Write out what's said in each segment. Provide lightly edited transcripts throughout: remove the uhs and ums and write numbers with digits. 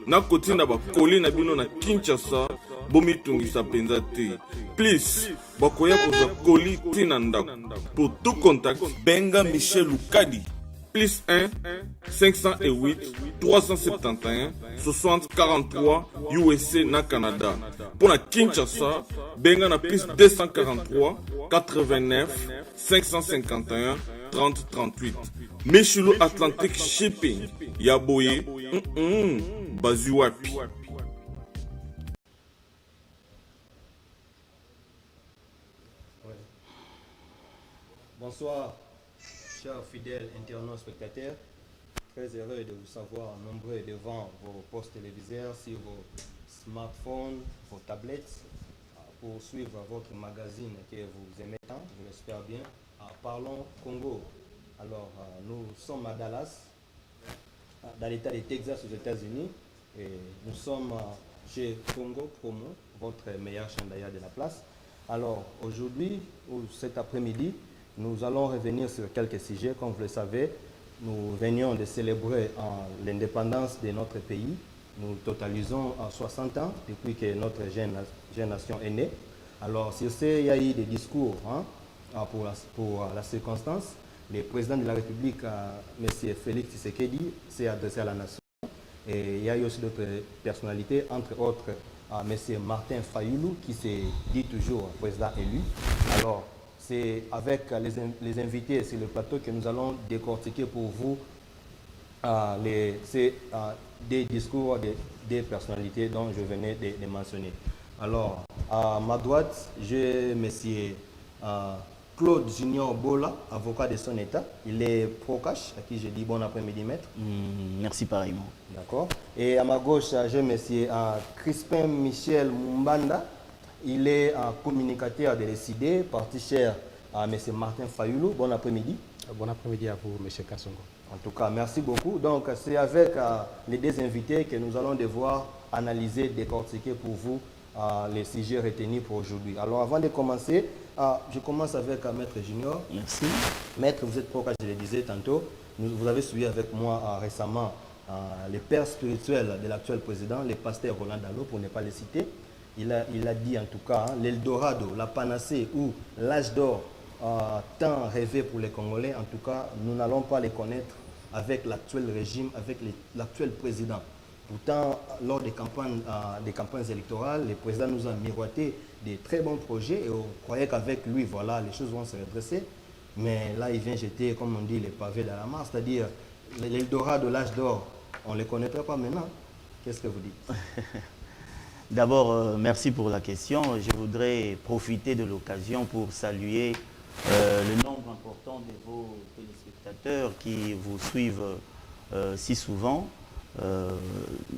nakotinda bakoli na bino na Kinshasa bomitungisa penza te. Please, bakoya kozwa koli tina ndako. Pour tout contact, benga Michel Lukadi. Plus 1 508 371 60 43 USA na Canada. Pour la Kinshasa, benga na plus 243 89 551 30 38. Meshulu Atlantic Shipping. Yaboye. Bazuapi. Bonsoir, chers fidèles internautes spectateurs. Très heureux de vous savoir nombreux devant vos postes téléviseurs, sur vos smartphones, vos tablettes, pour suivre votre magazine que vous aimez tant, je l'espère bien. Parlons Congo. Alors, nous sommes à Dallas, dans l'état du Texas aux États-Unis, et nous sommes chez Congo Promo, votre meilleur chaîne d'ailleurs de la place. Alors, aujourd'hui, ou cet après-midi, nous allons revenir sur quelques sujets. Comme vous le savez, nous venions de célébrer l'indépendance de notre pays. Nous totalisons 60 ans depuis que notre jeune nation est née. Alors, sur ce, il y a eu des discours pour la circonstance. Le président de la République, M. Félix Tshisekedi, s'est adressé à la nation. Et il y a eu aussi d'autres personnalités, entre autres M. Martin Fayulu, qui s'est dit toujours président élu. Alors, c'est avec les invités sur le plateau que nous allons décortiquer pour vous des discours des personnalités dont je venais de mentionner. Alors, à ma droite, j'ai M. Claude Junior Bola, avocat de son État. Il est pro-cash, à qui je dis bon après-midi, maître. Merci pareillement. D'accord. Et à ma gauche, j'ai M. Crispin Michel Mumbanda. Il est un communicateur de l'ECD, parti cher à M. Martin Fayulu. Bon après-midi. Bon après-midi à vous, M. Kassongo. En tout cas, merci beaucoup. Donc, c'est avec les deux invités que nous allons devoir analyser, décortiquer pour vous les sujets retenus pour aujourd'hui. Alors, avant de commencer, je commence avec Maître Junior. Merci. Maître, vous êtes pro, je le disais tantôt. Vous avez suivi avec moi récemment les pères spirituels de l'actuel président, le pasteur Roland Dalo, pour ne pas les citer. Il a dit en tout cas, l'Eldorado, la panacée ou l'âge d'or tant rêvé pour les Congolais, en tout cas, nous n'allons pas les connaître avec l'actuel régime, avec l'actuel président. Pourtant, lors des campagnes électorales, le président nous a miroité des très bons projets et on croyait qu'avec lui, voilà, les choses vont se redresser. Mais là, il vient jeter, comme on dit, les pavés dans la mare, c'est-à-dire l'Eldorado, l'âge d'or, on ne les connaîtra pas maintenant. Qu'est-ce que vous dites? D'abord, merci pour la question. Je voudrais profiter de l'occasion pour saluer le nombre important de vos téléspectateurs qui vous suivent si souvent,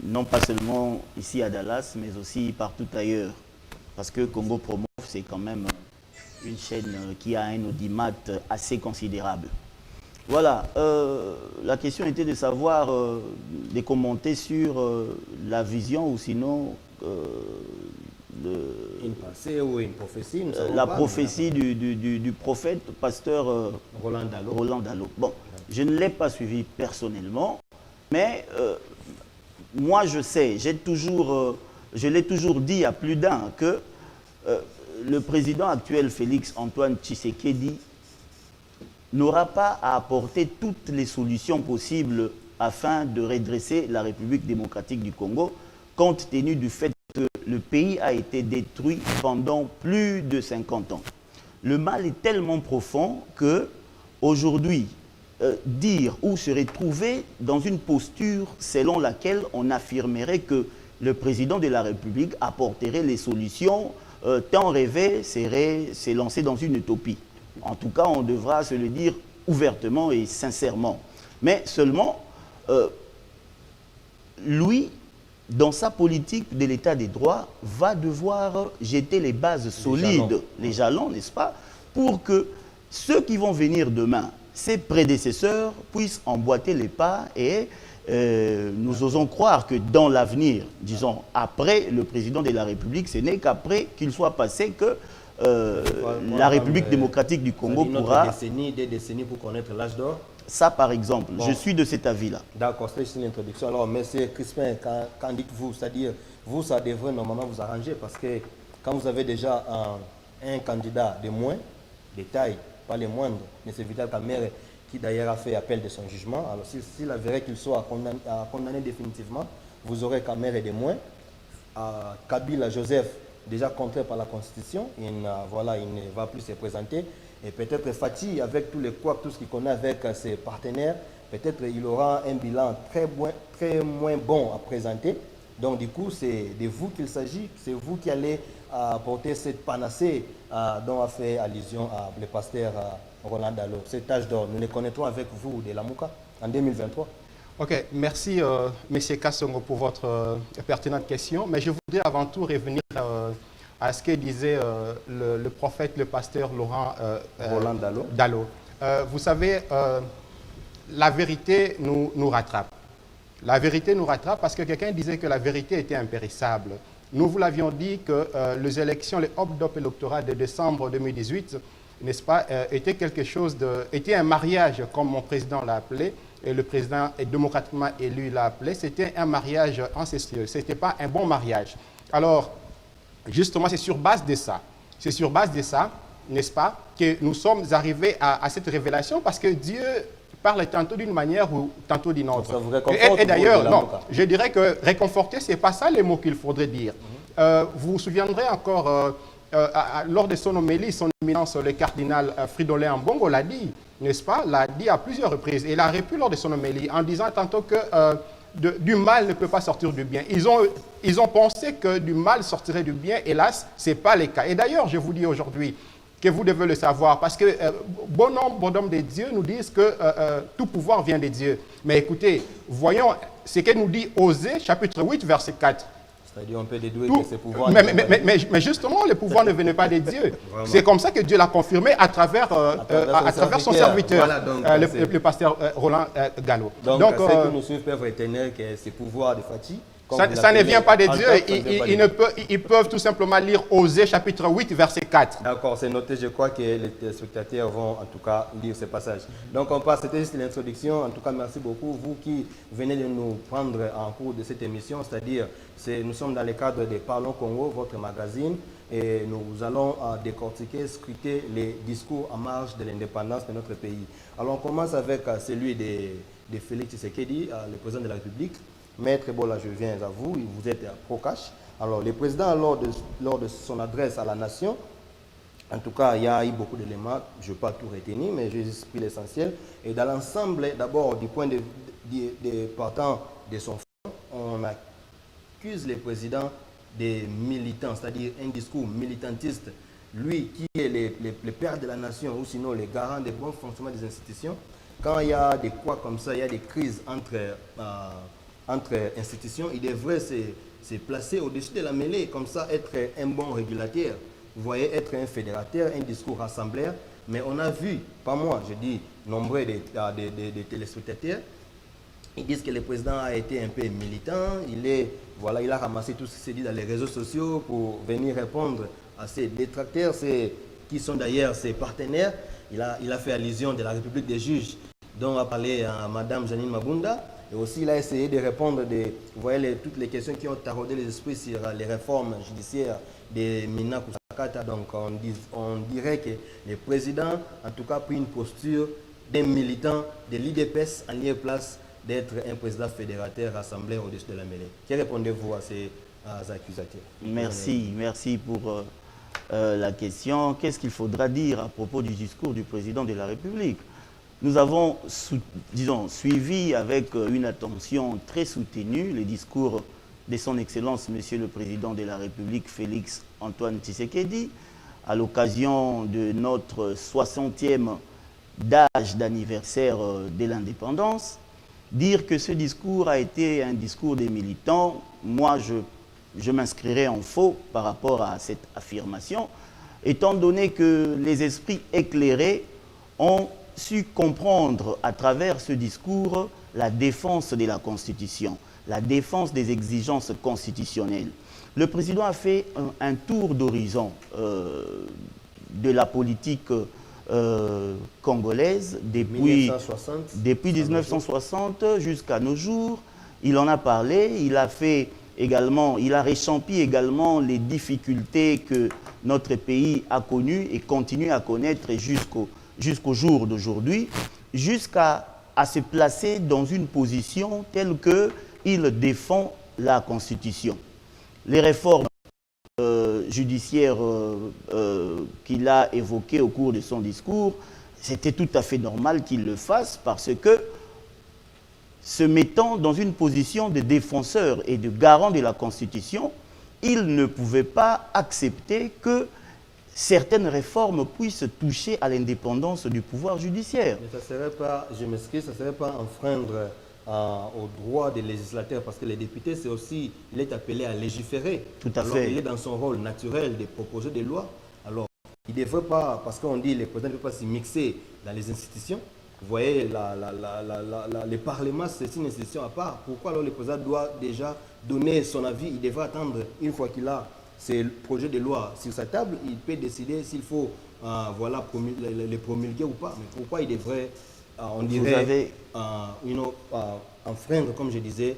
non pas seulement ici à Dallas, mais aussi partout ailleurs. Parce que Congo Promo, c'est quand même une chaîne qui a un audimat assez considérable. Voilà, la question était de savoir, de commenter sur la vision ou sinon une pensée ou une prophétie, la prophétie du prophète pasteur Roland Dalo. Bon, je ne l'ai pas suivi personnellement, mais moi je sais, je l'ai toujours dit à plus d'un que le président actuel Félix Antoine Tshisekedi n'aura pas à apporter toutes les solutions possibles afin de redresser la République démocratique du Congo, compte tenu du fait que le pays a été détruit pendant plus de 50 ans. Le mal est tellement profond que, aujourd'hui, dire ou se retrouver dans une posture selon laquelle on affirmerait que le président de la République apporterait les solutions tant rêvées serait lancer dans une utopie. En tout cas, on devra se le dire ouvertement et sincèrement. Mais seulement, lui, dans sa politique de l'état des droits, va devoir jeter les bases solides, les jalons, n'est-ce pas, pour que ceux qui vont venir demain, ses prédécesseurs, puissent emboîter les pas et nous osons croire que dans l'avenir, disons, après le président de la République, ce n'est qu'après qu'il soit passé que la République démocratique du Congo pourra... Des décennies pour connaître l'âge d'or. Ça, par exemple, je suis de cet avis-là. D'accord, c'est juste une introduction. Alors, monsieur Crispin, quand dites-vous, c'est-à-dire, vous, ça devrait normalement vous arranger parce que quand vous avez déjà un candidat de moins, de taille, pas les moindres, M. Vital Kamerhe, qui d'ailleurs a fait appel de son jugement, alors s'il avérait qu'il soit condamné définitivement, vous aurez Kamerhe de moins. Kabila Joseph, déjà contraint par la Constitution, voilà, il ne va plus se présenter. Et peut-être Fati, avec tous les couacs, tout ce qu'il connaît avec ses partenaires, peut-être il aura un bilan très moins bon à présenter. Donc du coup, c'est de vous qu'il s'agit, c'est vous qui allez porter cette panacée dont a fait allusion le pasteur Roland Dalo. Cet âge d'or, nous les connaîtrons avec vous de Lamuka en 2023. Ok, merci M. Kassongo pour votre pertinente question, mais je voudrais avant tout revenir à ce que disait le prophète, le pasteur Roland Dalo. Vous savez, la vérité nous rattrape. La vérité nous rattrape parce que quelqu'un disait que la vérité était impérissable. Nous vous l'avions dit que les élections, les hold-up électoraux de décembre 2018, n'est-ce pas, était un mariage, comme mon président l'a appelé, et le président démocratiquement élu l'a appelé. C'était un mariage ancestraux. Ce n'était pas un bon mariage. Alors, justement, c'est sur base de ça. C'est sur base de ça, n'est-ce pas, que nous sommes arrivés à cette révélation parce que Dieu parle tantôt d'une manière ou tantôt d'une autre. Ça vous réconforte, et d'ailleurs, non, Lamuka. je dirais que réconforter, ce n'est pas ça les mots qu'il faudrait dire. Vous vous souviendrez encore, lors de son homélie, son éminence, le cardinal Fridolin Ambongo l'a dit, n'est-ce pas, l'a dit à plusieurs reprises. Il a répondu lors de son homélie en disant tantôt que du mal ne peut pas sortir du bien. Ils ont pensé que du mal sortirait du bien. Hélas, ce n'est pas le cas. Et d'ailleurs, je vous dis aujourd'hui que vous devez le savoir, parce que bon nombre d'hommes de Dieu nous disent que tout pouvoir vient de Dieu. Mais écoutez, voyons ce que nous dit Osée, chapitre 8, verset 4. C'est-à-dire on peut déduire que ces pouvoirs... Mais justement, le pouvoir ne venait pas de Dieu. C'est comme ça que Dieu l'a confirmé à travers son serviteur, voilà, donc, le pasteur Roland Gallo. Donc ceux qui nous suivent peuvent retenir que ces pouvoirs de Fati... Ça ne vient pas de Dieu. Ils peuvent tout simplement lire Osée chapitre 8, verset 4. D'accord, c'est noté. Je crois que les téléspectateurs vont en tout cas lire ce passage. Donc on passe, c'était juste l'introduction. En tout cas, merci beaucoup. Vous qui venez de nous prendre en cours de cette émission, c'est-à-dire nous sommes dans le cadre de Parlons Congo, votre magazine, et nous allons décortiquer, scruter les discours en marge de l'indépendance de notre pays. Alors on commence avec celui de Félix Tshisekedi, le président de la République. Maître Bola, je viens à vous, vous êtes pro-cash. Alors, le président, lors de son adresse à la nation, en tout cas, il y a eu beaucoup d'éléments, je ne vais pas tout retenir, mais j'ai juste pris l'essentiel. Et dans l'ensemble, d'abord, du point de partant de son fond, on accuse le président des militants, c'est-à-dire un discours militantiste. Lui qui est le père de la nation, ou sinon le garant des bons fonctionnements des institutions, quand il y a des quoi comme ça, il y a des crises entre institutions, il devrait se placer au-dessus de la mêlée, comme ça être un bon régulateur, vous voyez, être un fédérateur, un discours rassembleur. Mais on a vu, pas moi, je dis nombreux de téléspectateurs, ils disent que le président a été un peu militant, il a ramassé tout ce qui s'est dit dans les réseaux sociaux pour venir répondre à ses détracteurs, qui sont d'ailleurs ses partenaires. Il a fait allusion de la République des juges, dont a parlé à Mme Janine Mabunda. Et aussi, il a essayé de répondre, vous voyez, toutes les questions qui ont taraudé les esprits sur les réformes judiciaires de Mina Kusakata. Donc, on dirait que le président, en tout cas, a pris une posture d'un militant de l'IDPS en lieu et place d'être un président fédérateur rassemblé au-dessus de la mêlée. Que répondez-vous à ces accusateurs? Merci pour la question. Qu'est-ce qu'il faudra dire à propos du discours du président de la République? Nous avons, suivi avec une attention très soutenue les discours de son Excellence, Monsieur le Président de la République, Félix Antoine Tshisekedi, à l'occasion de notre 60e d'âge d'anniversaire de l'indépendance. Dire que ce discours a été un discours des militants, moi je m'inscrirai en faux par rapport à cette affirmation, étant donné que les esprits éclairés ont su comprendre à travers ce discours la défense de la Constitution, la défense des exigences constitutionnelles. Le président a fait un tour d'horizon de la politique congolaise depuis 1960 jusqu'à nos jours. Il en a parlé, il a fait également, il a réchampi également les difficultés que notre pays a connues et continue à connaître jusqu'au jour d'aujourd'hui, jusqu'à se placer dans une position telle qu'il défend la Constitution. Les réformes judiciaires qu'il a évoquées au cours de son discours, c'était tout à fait normal qu'il le fasse parce que, se mettant dans une position de défenseur et de garant de la Constitution, il ne pouvait pas accepter que certaines réformes puissent toucher à l'indépendance du pouvoir judiciaire. Mais ça serait pas, je m'excuse, ça ne serait pas enfreindre aux droits des législateurs, parce que les députés, c'est aussi, il est appelé à légiférer. Tout à fait. Il est dans son rôle naturel de proposer des lois. Alors, il ne devrait pas, parce qu'on dit que le président ne peut pas s'y mixer dans les institutions. Vous voyez, le Parlement, c'est une institution à part. Pourquoi alors le président doit déjà donner son avis? Il devrait attendre, une fois qu'il a ces projets de loi sur sa table, il peut décider s'il faut les promulguer ou pas. Mais pourquoi il devrait, on dirait, enfreindre, comme je disais,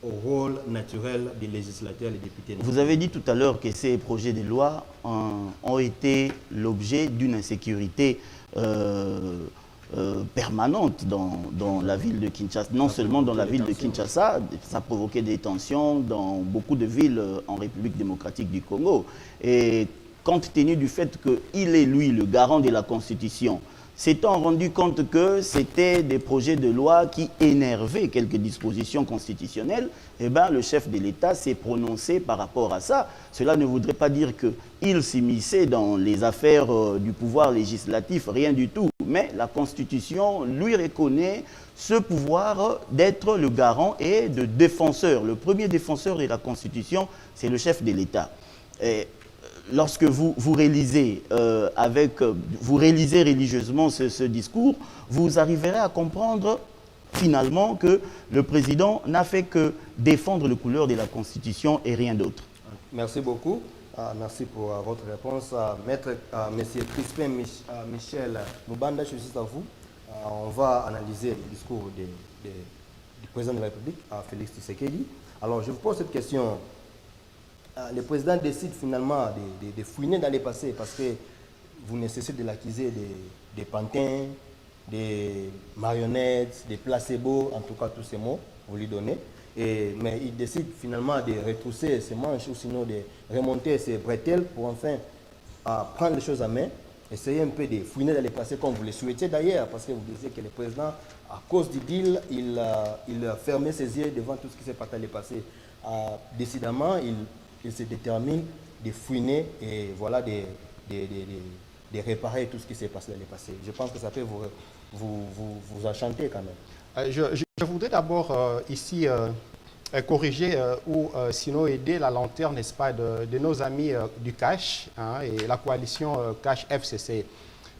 au rôle naturel des législateurs, les députés? Vous avez dit tout à l'heure que ces projets de loi ont été l'objet d'une insécurité permanente dans la ville de Kinshasa. Non seulement dans la ville de Kinshasa, ça a provoqué des tensions dans beaucoup de villes en République démocratique du Congo. Et compte tenu du fait qu'il est, lui, le garant de la Constitution, s'étant rendu compte que c'était des projets de loi qui énervaient quelques dispositions constitutionnelles, eh ben, le chef de l'État s'est prononcé par rapport à ça. Cela ne voudrait pas dire qu'il s'immisçait dans les affaires du pouvoir législatif, rien du tout. Mais la Constitution lui reconnaît ce pouvoir d'être le garant et de défenseur. Le premier défenseur de la Constitution, c'est le chef de l'État. Lorsque vous réalisez religieusement ce discours, vous arriverez à comprendre finalement que le président n'a fait que défendre les couleurs de la Constitution et rien d'autre. Merci beaucoup. Merci pour votre réponse. Monsieur Crispin Michel Mubanda, je suis à vous. On va analyser le discours du président de la République, Félix Tshisekedi. Alors, je vous pose cette question. Le président décide finalement de fouiner dans le passé parce que vous ne cessez de l'accuser des pantins, des marionnettes, des placebos, en tout cas tous ces mots, vous lui donnez. Mais il décide finalement de retrousser ses manches ou sinon de remonter ses bretelles pour enfin prendre les choses en main, essayer un peu de fouiner dans le passé comme vous le souhaitiez d'ailleurs, parce que vous disiez que le président, à cause du deal, il a fermé ses yeux devant tout ce qui s'est passé dans le passé. Décidément, il se détermine de fouiner et voilà, de réparer tout ce qui s'est passé dans le passé. Je pense que ça peut vous enchanter quand même. Je voudrais d'abord ici corriger ou sinon aider la lanterne, n'est-ce pas, de nos amis du CACH et la coalition CACH-FCC.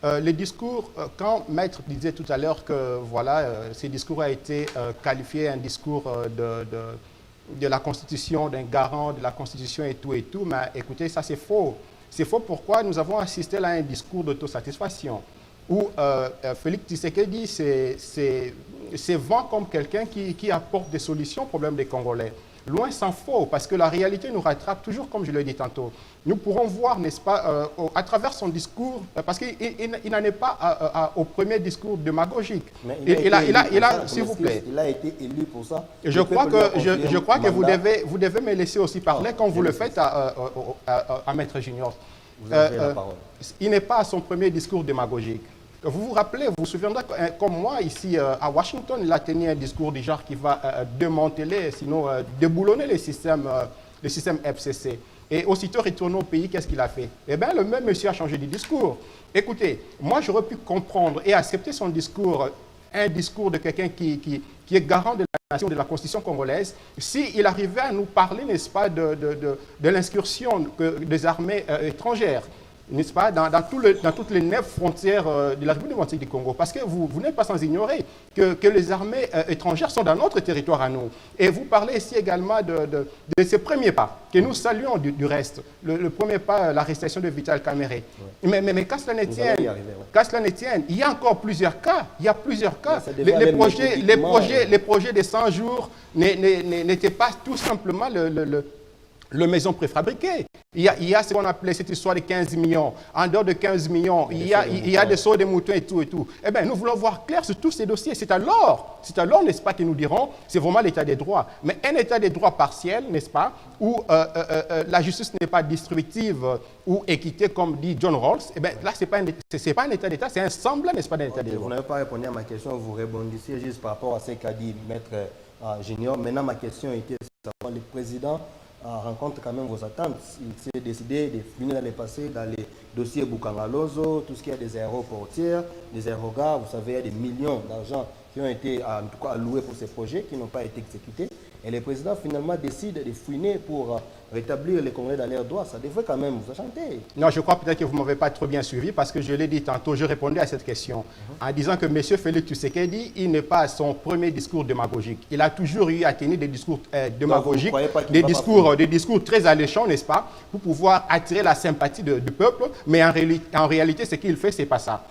Le discours, quand Maître disait tout à l'heure que voilà, ce discours a été qualifié un discours de la Constitution, d'un garant de la Constitution et tout, mais écoutez, ça c'est faux. C'est faux pourquoi nous avons assisté là à un discours d'autosatisfaction où Félix Tshisekedi se vend comme quelqu'un qui apporte des solutions aux problèmes des Congolais. Loin s'en faut, parce que la réalité nous rattrape toujours, comme je l'ai dit tantôt. Nous pourrons voir, n'est-ce pas, à travers son discours, parce qu'il n'en est pas au premier discours démagogique. Il a, s'il vous plaît. Il a été élu pour ça. Je crois que vous devez me laisser aussi parler quand vous le faites à Maître Junior. Vous avez la parole. Il n'est pas à son premier discours démagogique. Vous vous rappelez, vous vous souviendrez, comme moi, ici à Washington, il a tenu un discours du genre qui va démanteler, sinon déboulonner le système FCC. Et aussitôt retourné au pays, qu'est-ce qu'il a fait? Eh bien, le même monsieur a changé de discours. Écoutez, moi, j'aurais pu comprendre et accepter son discours, un discours de quelqu'un qui est garant de la nation, de la Constitution congolaise, s'il arrivait à nous parler, n'est-ce pas, de l'incursion des armées étrangères. n'est-ce pas, dans toutes les 9 frontières de la République démocratique du Congo. Parce que vous n'êtes pas sans ignorer que les armées étrangères sont dans notre territoire à nous. Et vous parlez ici également de ces premiers pas, que nous saluons du reste. Le premier pas, l'arrestation de Vital Kamerhe. Ouais. Mais qu'à cela ne tienne, il y a encore plusieurs cas. Il y a plusieurs cas. Les projets de 100 jours n'étaient pas tout simplement le maison préfabriquée. Il y a ce qu'on appelait cette histoire de 15 millions. En dehors de 15 millions, il y a des sauts de moutons et tout et tout. Eh bien, nous voulons voir clair sur tous ces dossiers. C'est alors, n'est-ce pas, que nous dirons, c'est vraiment l'état des droits. Mais un état des droits partiel, n'est-ce pas, où la justice n'est pas distributive ou équitée, comme dit John Rawls, eh bien, là, c'est pas un état d'état, c'est un semblant, n'est-ce pas, d'un état des droits. Vous n'avez pas répondu à ma question, vous rebondissez juste par rapport à ce qu'a dit Maître Junior. Maintenant, ma question était de savoir, le président rencontre quand même vos attentes. Il s'est décidé de finir dans le passé dans les dossiers Bukangalozo, tout ce qui est des aéroportières, des aérogares. Vous savez, il y a des millions d'argent qui ont été en tout cas alloués pour ces projets qui n'ont pas été exécutés. Et le président finalement décide de fouiner pour rétablir les Congolais dans leurs droits. Ça devrait quand même vous enchanter. Non, je crois peut-être que vous ne m'avez pas trop bien suivi parce que je l'ai dit tantôt, je répondais à cette question en disant que M. Félix Tshisekedi, il n'est pas à son premier discours démagogique. Il a toujours eu à tenir des discours démagogiques, des discours très alléchants, n'est-ce pas, pour pouvoir attirer la sympathie du peuple. Mais en réalité, ce qu'il fait, ce n'est pas ça.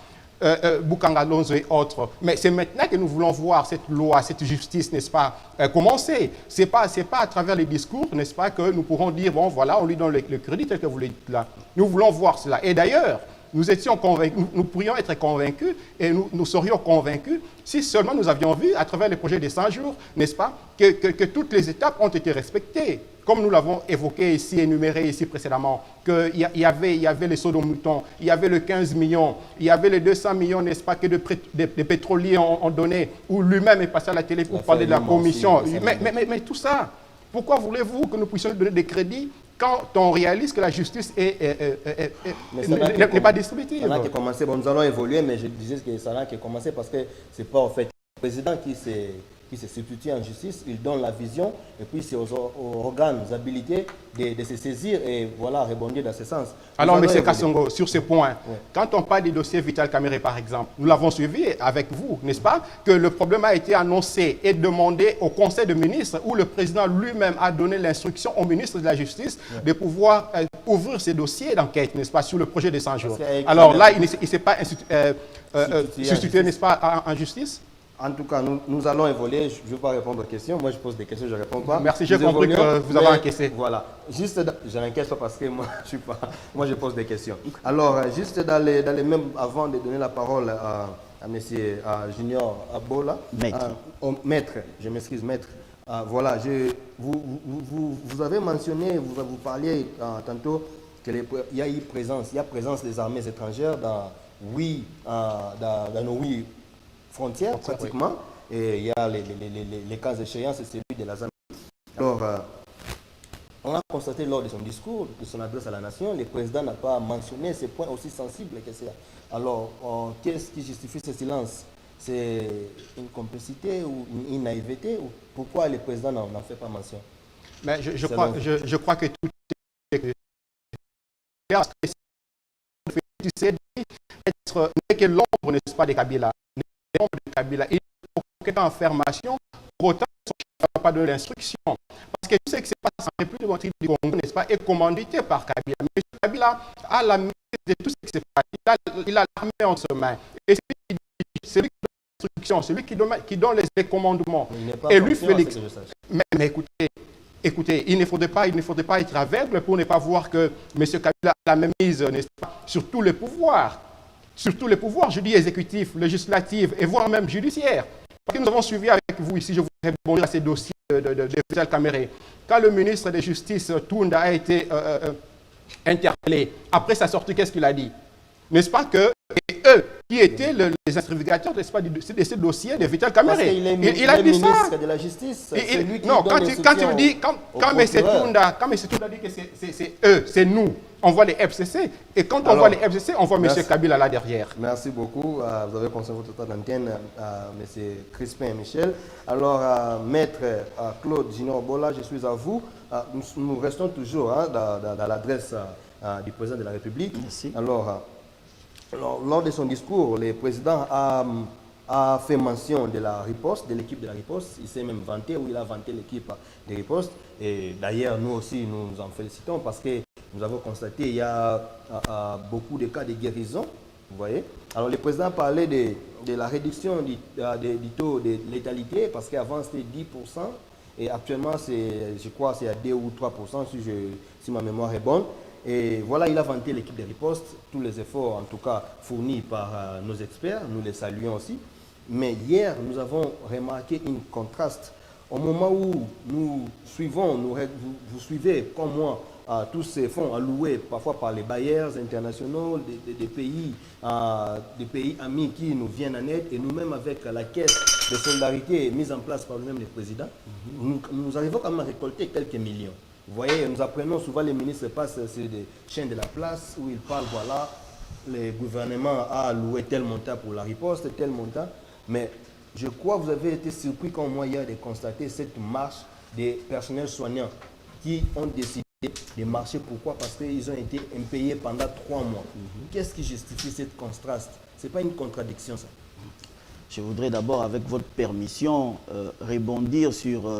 Bukangalozo et autres. Mais c'est maintenant que nous voulons voir cette loi, cette justice, n'est-ce pas, commencer. C'est pas à travers les discours, n'est-ce pas, que nous pourrons dire, bon, voilà, on lui donne le crédit tel que vous le dites là. Nous voulons voir cela. Et d'ailleurs, nous étions convaincus, nous pourrions être convaincus et nous serions convaincus si seulement nous avions vu à travers les projets des 100 jours, n'est-ce pas, que toutes les étapes ont été respectées. Comme nous l'avons évoqué ici, énuméré ici précédemment, qu'il y avait les sauts de moutons, il y avait le 15 millions, il y avait les 200 millions, n'est-ce pas, que des pétroliers ont donné, où lui-même est passé à la télé pour parler de la commission. Mais tout ça, pourquoi voulez-vous que nous puissions donner des crédits quand on réalise que la justice n'est pas distributive? Ça n'a que commencé. Bon, nous allons évoluer, mais je disais que ça n'a que commencé parce que ce n'est pas en fait le président qui se substitue en justice, il donne la vision et puis c'est aux organes, aux habilités de se saisir et voilà, rebondir dans ce sens. Alors, M. Kassongo, sur ce point, quand on parle du dossier Vital Kamerhe, par exemple, nous l'avons suivi avec vous, n'est-ce pas, que le problème a été annoncé et demandé au Conseil de ministres où le président lui-même a donné l'instruction au ministre de la Justice de pouvoir ouvrir ces dossiers d'enquête, n'est-ce pas, sur le projet des 100 jours. Alors là, il ne s'est pas substitué, n'est-ce pas, en justice? En tout cas, nous allons évoluer. Je ne vais pas répondre aux questions. Moi, je pose des questions, je ne réponds pas. Merci, j'ai compris que vous avez encaissé. Voilà. Juste, je n'encaisse pas parce que moi, moi, je pose des questions. Alors, juste dans les mêmes, avant de donner la parole à M. Junior Abola. Maître, je m'excuse, maître. Voilà, vous avez mentionné, vous parliez tantôt qu'il y a eu présence des armées étrangères dans nos 8 frontières pratiquement, et il y a les cas d'échéance, c'est celui de la Zambie. Alors, on a constaté lors de son discours, de son adresse à la nation, le président n'a pas mentionné ces points aussi sensibles que ça. Alors, qu'est-ce qui justifie ce silence? C'est une complicité ou une naïveté, ou pourquoi le président n'en fait pas mention? Mais je crois que tout est clair. Tu sais, n'est que l'ombre, n'est-ce pas, des Kabila. L'ombre de Kabila. Il faut aucune information, pour autant, il ne va pas donner l'instruction. Parce que tu sais que c'est pas en République démocratique du Congo, n'est-ce pas, est commandité par Kabila. Mais Kabila a la maîtrise de tout ce qui se passe. Il a l'armée en ses mains. Et c'est lui qui donne l'instruction, c'est lui qui donne les commandements. Et lui, Félix. Mais écoutez, il ne faudrait pas être aveugle pour ne pas voir que M. Kabila a la même mise, n'est-ce pas, sur tous les pouvoirs. Sur tous les pouvoirs, je dis exécutifs, législatifs et voire même judiciaires. Parce que nous avons suivi avec vous ici, je voudrais répondre à ces dossiers de Vital Kamerhe. Quand le ministre de Justice, Tunda, a été interpellé, après sa sortie, qu'est-ce qu'il a dit? N'est-ce pas que eux, qui étaient les instigateurs, n'est-ce pas, de ces dossiers de Vital Kamerhe, il a dit ça. De la justice. Non, quand M. Tunda dit que c'est eux, c'est nous, on voit les FCC. Et quand on voit les FCC, on voit M. Kabila là derrière. Merci beaucoup. Vous avez conservé votre temps d'antenne, M. Crispin et Michel. Alors, Maître Claude Junior Bola, je suis à vous. Nous restons toujours dans l'adresse du président de la République. Merci. Alors, lors de son discours, le président a fait mention de la riposte, de l'équipe de la riposte. Il s'est même vanté, ou il a vanté l'équipe de riposte. Et d'ailleurs, nous aussi, nous en félicitons parce que nous avons constaté qu'il y a beaucoup de cas de guérison. Vous voyez. Alors, le président parlait de la réduction du taux de létalité parce qu'avant, c'était 10%. Et actuellement, je crois c'est à 2 ou 3% si ma mémoire est bonne. Et voilà, il a vanté l'équipe de riposte, tous les efforts en tout cas fournis par nos experts, nous les saluons aussi. Mais hier, nous avons remarqué un contraste. Au moment où nous suivons, vous suivez comme moi, tous ces fonds alloués parfois par les bailleurs internationaux, des pays amis qui nous viennent en aide, et nous-mêmes avec la caisse de solidarité mise en place par nous-mêmes les présidents, nous arrivons quand même à récolter quelques millions. Vous voyez, nous apprenons souvent, les ministres passent sur des chaînes de la place où ils parlent, voilà, le gouvernement a alloué tel montant pour la riposte, tel montant. Mais je crois que vous avez été surpris comme moi hier de constater cette marche des personnels soignants qui ont décidé de marcher. Pourquoi? Parce qu'ils ont été impayés pendant 3 mois. Qu'est-ce qui justifie cette contraste? Ce n'est pas une contradiction, ça? Je voudrais d'abord, avec votre permission, rebondir sur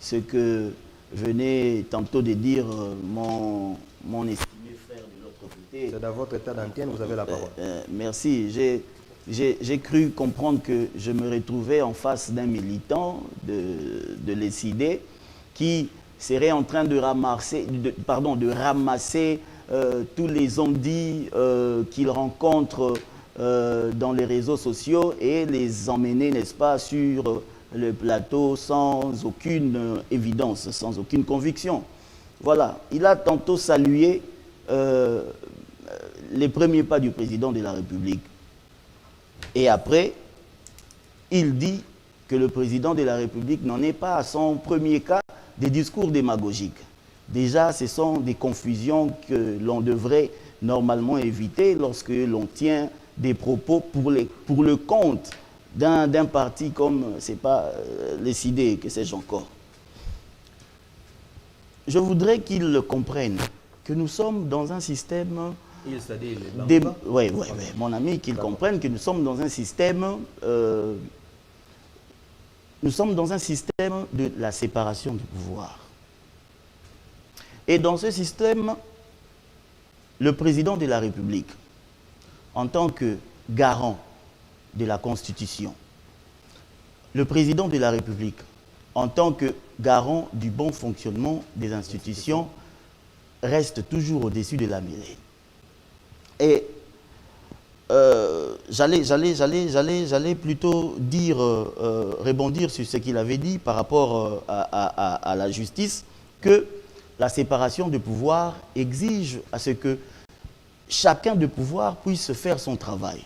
ce que venait tantôt de dire mon estimé frère de l'autre côté. C'est dans votre état d'antenne, vous avez la parole. Merci. J'ai cru comprendre que je me retrouvais en face d'un militant de l'ECID qui serait en train de ramasser, tous les ondits qu'il rencontre dans les réseaux sociaux et les emmener, n'est-ce pas, sur le plateau sans aucune évidence, sans aucune conviction. Voilà, il a tantôt salué les premiers pas du président de la République. Et après, il dit que le président de la République n'en est pas à son premier cas des discours démagogiques. Déjà, ce sont des confusions que l'on devrait normalement éviter lorsque l'on tient des propos pour le compte d'un parti comme, c'est pas l'ECID, que sais-je encore. Je voudrais qu'ils comprennent que nous sommes dans un système... Oui, mon ami, qu'ils comprennent que nous sommes dans un système... nous sommes dans un système de la séparation du pouvoir. Et dans ce système, le président de la République, en tant que garant de la Constitution, le président de la République, en tant que garant du bon fonctionnement des institutions, reste toujours au-dessus de la mêlée. Et j'allais plutôt dire, rebondir sur ce qu'il avait dit par rapport à la justice, que la séparation de pouvoir exige à ce que chacun de pouvoir puisse faire son travail.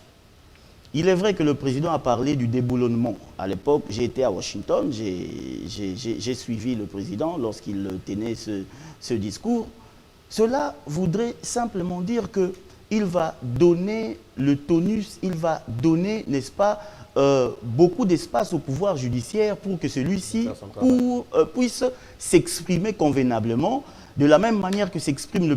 Il est vrai que le président a parlé du déboulonnement. À l'époque, j'ai été à Washington, j'ai suivi le président lorsqu'il tenait ce discours. Cela voudrait simplement dire qu'il va donner le tonus, il va donner, n'est-ce pas, beaucoup d'espace au pouvoir judiciaire pour que celui-ci puisse s'exprimer convenablement, de la même manière que s'exprime le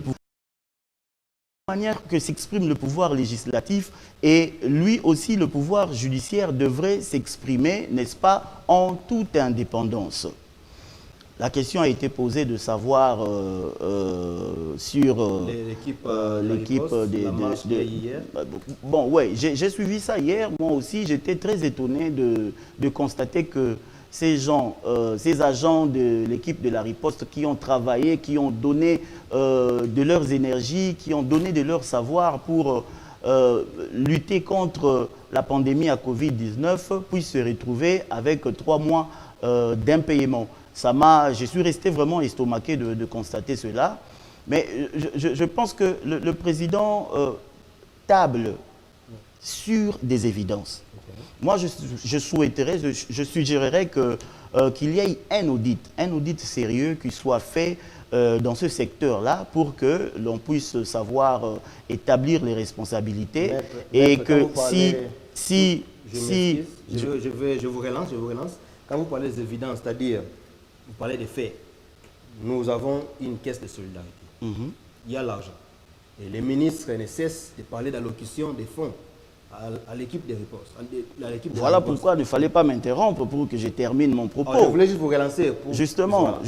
pouvoir législatif, et lui aussi le pouvoir judiciaire devrait s'exprimer, n'est-ce pas, en toute indépendance. La question a été posée de savoir sur l'équipe hier. Bon, ouais, j'ai suivi ça hier. Moi aussi, j'étais très étonné de constater que ces gens, ces agents de l'équipe de la riposte qui ont travaillé, qui ont donné de leurs énergies, qui ont donné de leur savoir pour lutter contre la pandémie à Covid-19, puissent se retrouver avec 3 mois d'impayement. Je suis resté vraiment estomaqué de constater cela. Mais je pense que le président table sur des évidences. Moi, je souhaiterais, je suggérerais que, qu'il y ait un audit sérieux qui soit fait dans ce secteur-là pour que l'on puisse savoir établir les responsabilités et que je vous relance. Quand vous parlez des évidences, c'est-à-dire, vous parlez des faits, nous avons une caisse de solidarité. Il y a l'argent. Et les ministres ne cessent de parler d'allocution des fonds à l'équipe de riposte. Voilà pourquoi il ne fallait pas m'interrompre pour que je termine mon propos. Je voulais juste vous relancer. Justement,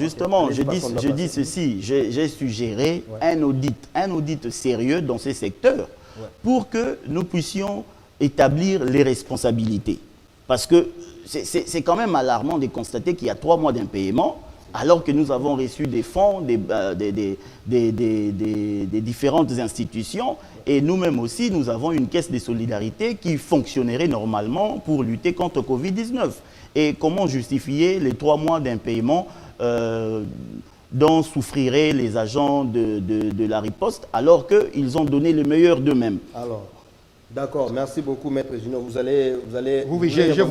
je dis ceci, j'ai suggéré un audit sérieux dans ces secteurs pour que nous puissions établir les responsabilités. Parce que c'est quand même alarmant de constater qu'il y a 3 mois d'impayement, alors que nous avons reçu des fonds des différentes institutions et nous-mêmes aussi, nous avons une caisse de solidarité qui fonctionnerait normalement pour lutter contre Covid-19. Et comment justifier les 3 mois d'impayement dont souffriraient les agents de la riposte alors qu'ils ont donné le meilleur d'eux-mêmes? Alors, d'accord, merci beaucoup, Maître Junot. Vous allez oui, je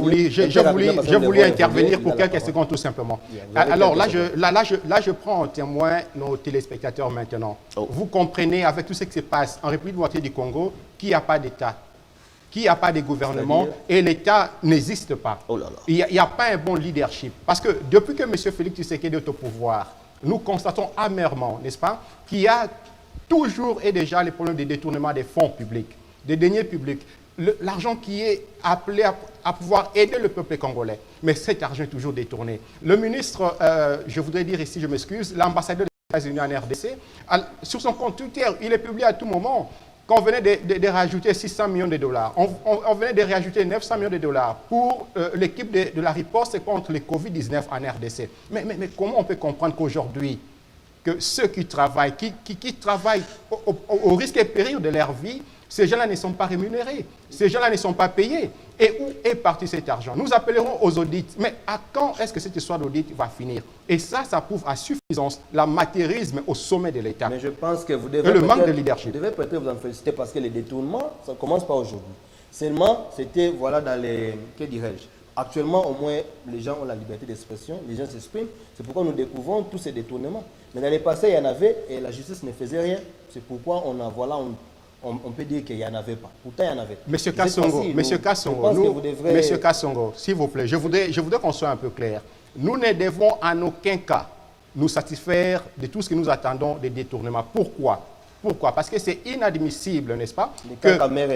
voulais intervenir pour quelques secondes tout simplement. Alors là, je prends en témoin nos téléspectateurs maintenant. Vous comprenez, avec tout ce qui se passe en République démocratique du Congo, qu'il n'y a pas d'État, qu'il n'y a pas de gouvernement et l'État n'existe pas. Oh là là. Il n'y a pas un bon leadership. Parce que depuis que M. Félix Tshisekedi est au pouvoir, nous constatons amèrement, n'est-ce pas, qu'il y a toujours et déjà les problèmes de détournement des fonds publics, des deniers publics, l'argent qui est appelé à pouvoir aider le peuple congolais. Mais cet argent est toujours détourné. Le ministre, je voudrais dire ici, je m'excuse, l'ambassadeur des États-Unis en RDC, sur son compte Twitter, il est publié à tout moment qu'on venait de rajouter 600 millions de dollars. On venait de rajouter 900 millions de dollars pour l'équipe de la riposte contre le Covid-19 en RDC. Mais comment on peut comprendre qu'aujourd'hui, que ceux qui travaillent, qui travaillent au risque et péril de leur vie, ces gens-là ne sont pas rémunérés, ces gens-là ne sont pas payés. Et où est parti cet argent? Nous appellerons aux audits. Mais à quand est-ce que cette histoire d'audit va finir? Et ça prouve à suffisance l'amateurisme au sommet de l'État. Mais je pense que vous devez... Et le manque de leadership. Vous devez peut-être vous en féliciter parce que les détournements, ça ne commence pas aujourd'hui. Seulement, c'était, voilà, dans les... Que dirais-je? Actuellement, au moins, les gens ont la liberté d'expression, les gens s'expriment. C'est pourquoi nous découvrons tous ces détournements. Mais dans les passés, il y en avait et la justice ne faisait rien. C'est pourquoi on peut dire qu'il n'y en avait pas. Pourtant, il y en avait. Monsieur Kassongo, s'il vous plaît, je voudrais qu'on soit un peu clair. Nous ne devons en aucun cas nous satisfaire de tout ce que nous attendons des détournements. Pourquoi? Parce que c'est inadmissible, n'est-ce pas?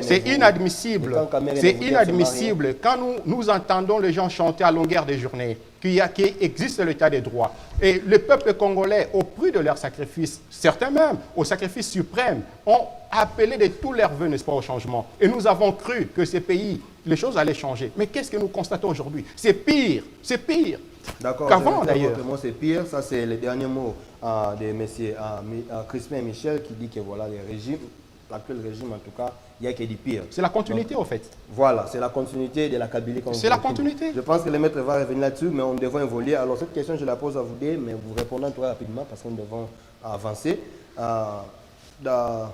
C'est inadmissible. C'est inadmissible quand nous entendons les gens chanter à longueur de journée qu'il existe l'état des droits. Et le peuple congolais, au prix de leur sacrifice, certains même au sacrifice suprême, ont appelé de tous leurs vœux, n'est-ce pas, au changement. Et nous avons cru que ces pays, les choses allaient changer. Mais qu'est-ce que nous constatons aujourd'hui? C'est pire, c'est pire. D'accord, qu'avant d'ailleurs. C'est pire, ça c'est le dernier mot de M. Crispin Michel qui dit que voilà, l'actuel régime en tout cas, il y a qui dit pire. C'est la continuité au fait. Voilà, c'est la continuité de la Kabylie. C'est la continuité. Je pense que le maître va revenir là-dessus, mais on devrait évoluer. Alors cette question, je la pose à vous deux, mais vous répondez très rapidement parce que nous devons avancer. Dans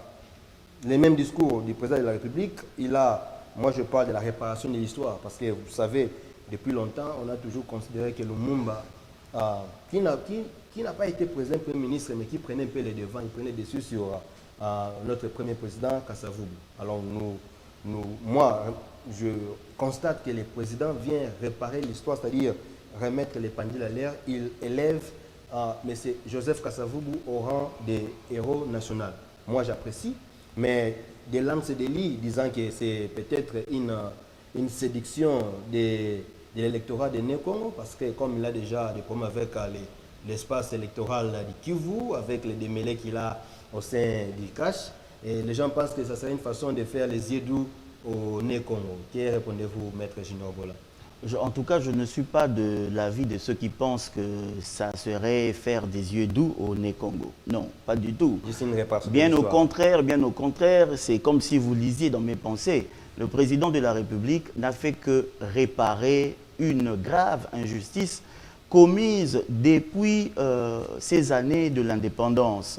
les mêmes discours du président de la République, moi je parle de la réparation de l'histoire, parce que vous savez, depuis longtemps, on a toujours considéré que Lumumba, qui n'a pas été président Premier ministre, mais qui prenait un peu les devants, il prenait dessus sur notre premier président, Kasavubu. Alors moi, je constate que le président vient réparer l'histoire, c'est-à-dire remettre les pendules à l'air. Il élève M. Joseph Kasavubu au rang des héros nationaux. Moi, j'apprécie, mais des lames se délient, disant que c'est peut-être une séduction de l'électorat de Né-Congo, parce que comme il a déjà des problèmes avec l'espace électoral du Kivu, avec les démêlés qu'il a au sein du cash, et les gens pensent que ça serait une façon de faire les yeux doux au Né-Congo. Que répondez-vous, Maître Junior Bola? En tout cas, je ne suis pas de l'avis de ceux qui pensent que ça serait faire des yeux doux au Né-Congo. Non, pas du tout. Bien au contraire, c'est comme si vous lisiez dans mes pensées. Le président de la République n'a fait que réparer une grave injustice commise depuis ces années de l'indépendance.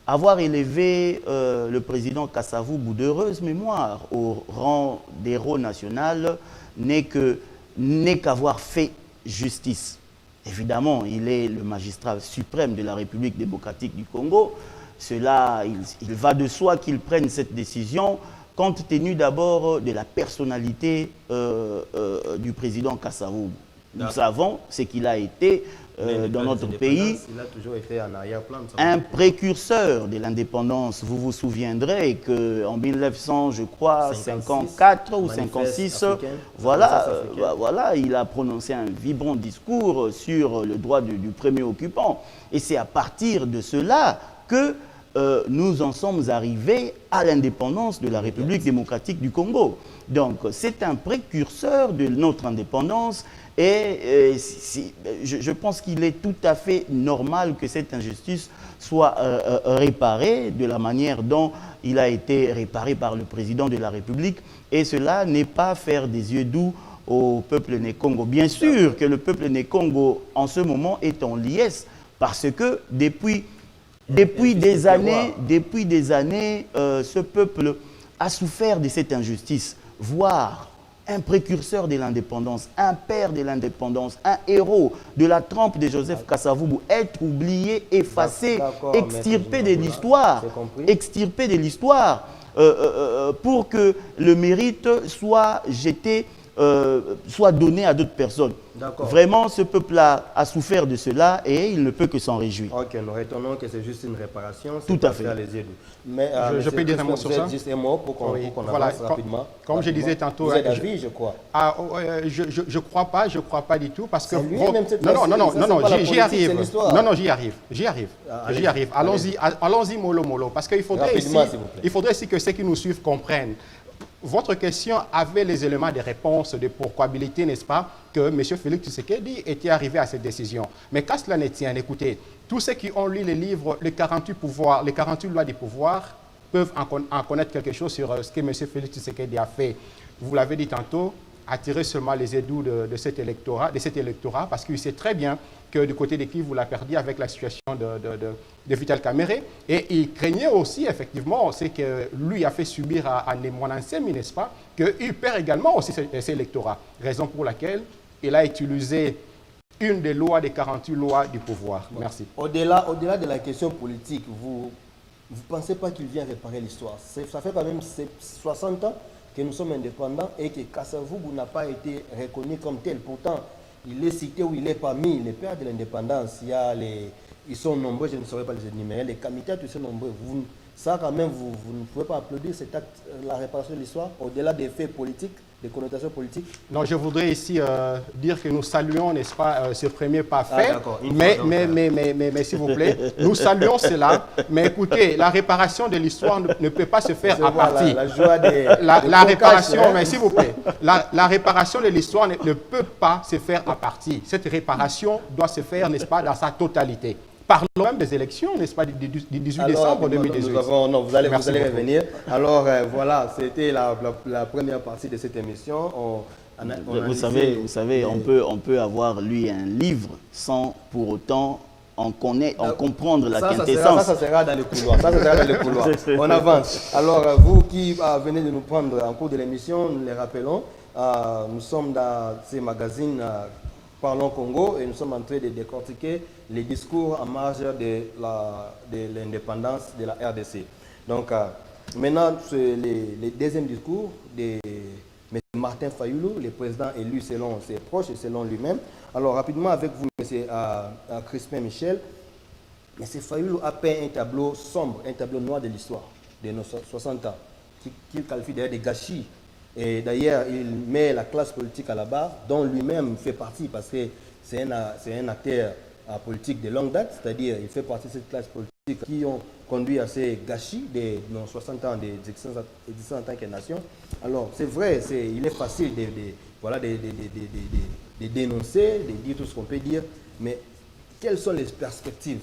Avoir élevé le président Kasavubu d'heureuse mémoire au rang d'héros national n'est qu'avoir fait justice. Évidemment, il est le magistrat suprême de la République démocratique du Congo. Cela, il va de soi qu'il prenne cette décision compte tenu d'abord de la personnalité du président Kasavubu. Nous savons ce qu'il a été dans notre pays, il a toujours été en arrière-plan. un précurseur de l'indépendance. Vous vous souviendrez qu'en 1954 ou 56, voilà, il a prononcé un vibrant discours sur le droit du premier occupant. Et c'est à partir de cela que nous en sommes arrivés à l'indépendance de la République démocratique du Congo. Donc, c'est un précurseur de notre indépendance et je pense qu'il est tout à fait normal que cette injustice soit réparée de la manière dont il a été réparé par le président de la République. Et cela n'est pas faire des yeux doux au peuple né Congo. Bien sûr que le peuple né Congo, en ce moment, est en liesse parce que depuis des années, ce peuple a souffert de cette injustice. Voir un précurseur de l'indépendance, un père de l'indépendance, un héros de la trempe de Joseph Kasavubu être oublié, effacé, extirpé de l'histoire, pour que le mérite soit jeté, soit donné à d'autres personnes. Vraiment, ce peuple-là a souffert de cela et il ne peut que s'en réjouir. Ok, nous retenons que c'est juste une réparation. Tout à fait. Mais, je peux dire un mot sur ça? Juste un mot pour qu'on avance rapidement. Comme je disais tantôt, vous êtes d'avis, je crois. Je crois pas du tout parce que j'y arrive. Allons-y mollo parce qu'il faudrait ici que ceux qui nous suivent comprennent. Votre question avait les éléments de réponse, de pourquoabilité, n'est-ce pas, que M. Félix Tshisekedi était arrivé à cette décision. Mais qu'à cela ne tient, écoutez, tous ceux qui ont lu les livres, les 48 lois du pouvoir, peuvent en connaître quelque chose sur ce que M. Félix Tshisekedi a fait. Vous l'avez dit tantôt, attirer seulement les édous de cet électorat, parce qu'il sait très bien que du côté de qui vous l'a perdu avec la situation de Vital Kamerhe. Et il craignait aussi, effectivement, c'est que lui a fait subir à Nemonansemi, n'est-ce pas, qu'il perd également aussi cet électorat. Raison pour laquelle il a utilisé une des lois, des 48 lois du pouvoir. Merci. Au-delà de la question politique, vous ne pensez pas qu'il vient réparer l'histoire? Ça fait quand même 60 ans que nous sommes indépendants et que Kasavubu n'a pas été reconnu comme tel. Pourtant, il est cité ou il est parmi les pères de l'indépendance. Ils sont nombreux, je ne saurais pas les énumérer. Les comités, tous sont nombreux. Ça, quand même, vous ne pouvez pas applaudir cet acte, la réparation de l'histoire, au-delà des faits politiques, des connotations politiques? Non, je voudrais ici dire que nous saluons, n'est-ce pas, ce premier pas fait. Mais s'il vous plaît, nous saluons cela. Mais écoutez, la réparation de l'histoire ne peut pas se faire à partie. La réparation, mais s'il vous plaît, la réparation de l'histoire ne peut pas se faire à partie. Cette réparation doit se faire, n'est-ce pas, dans sa totalité. Parlons même des élections, n'est-ce pas, du 18 décembre 2018. Vous allez revenir. Alors, voilà, c'était la première partie de cette émission. Vous savez, on peut avoir lu un livre sans pour autant en comprendre la quintessence. Ça sera dans le couloir. On avance. Alors, vous qui venez de nous prendre en cours de l'émission, nous les rappelons, nous sommes dans ces magazines Parlons Congo et nous sommes en train de décortiquer les discours en marge de l'indépendance de la RDC. Donc, maintenant, les deuxièmes discours de M. Martin Fayulu, le président élu selon ses proches et selon lui-même. Alors, rapidement, avec vous, M. Crispin Michel, M. Fayulu a peint un tableau sombre, un tableau noir de l'histoire de nos 60 ans, qu'il qualifie d'ailleurs de gâchis. Et d'ailleurs, il met la classe politique à la barre, dont lui-même fait partie, parce que c'est un acteur politique de longue date, c'est-à-dire il fait partie de cette classe politique qui ont conduit à ces gâchis de nos 60 ans d'existence en tant que nation. Alors, c'est vrai, il est facile de dénoncer, de dire tout ce qu'on peut dire, mais quelles sont les perspectives?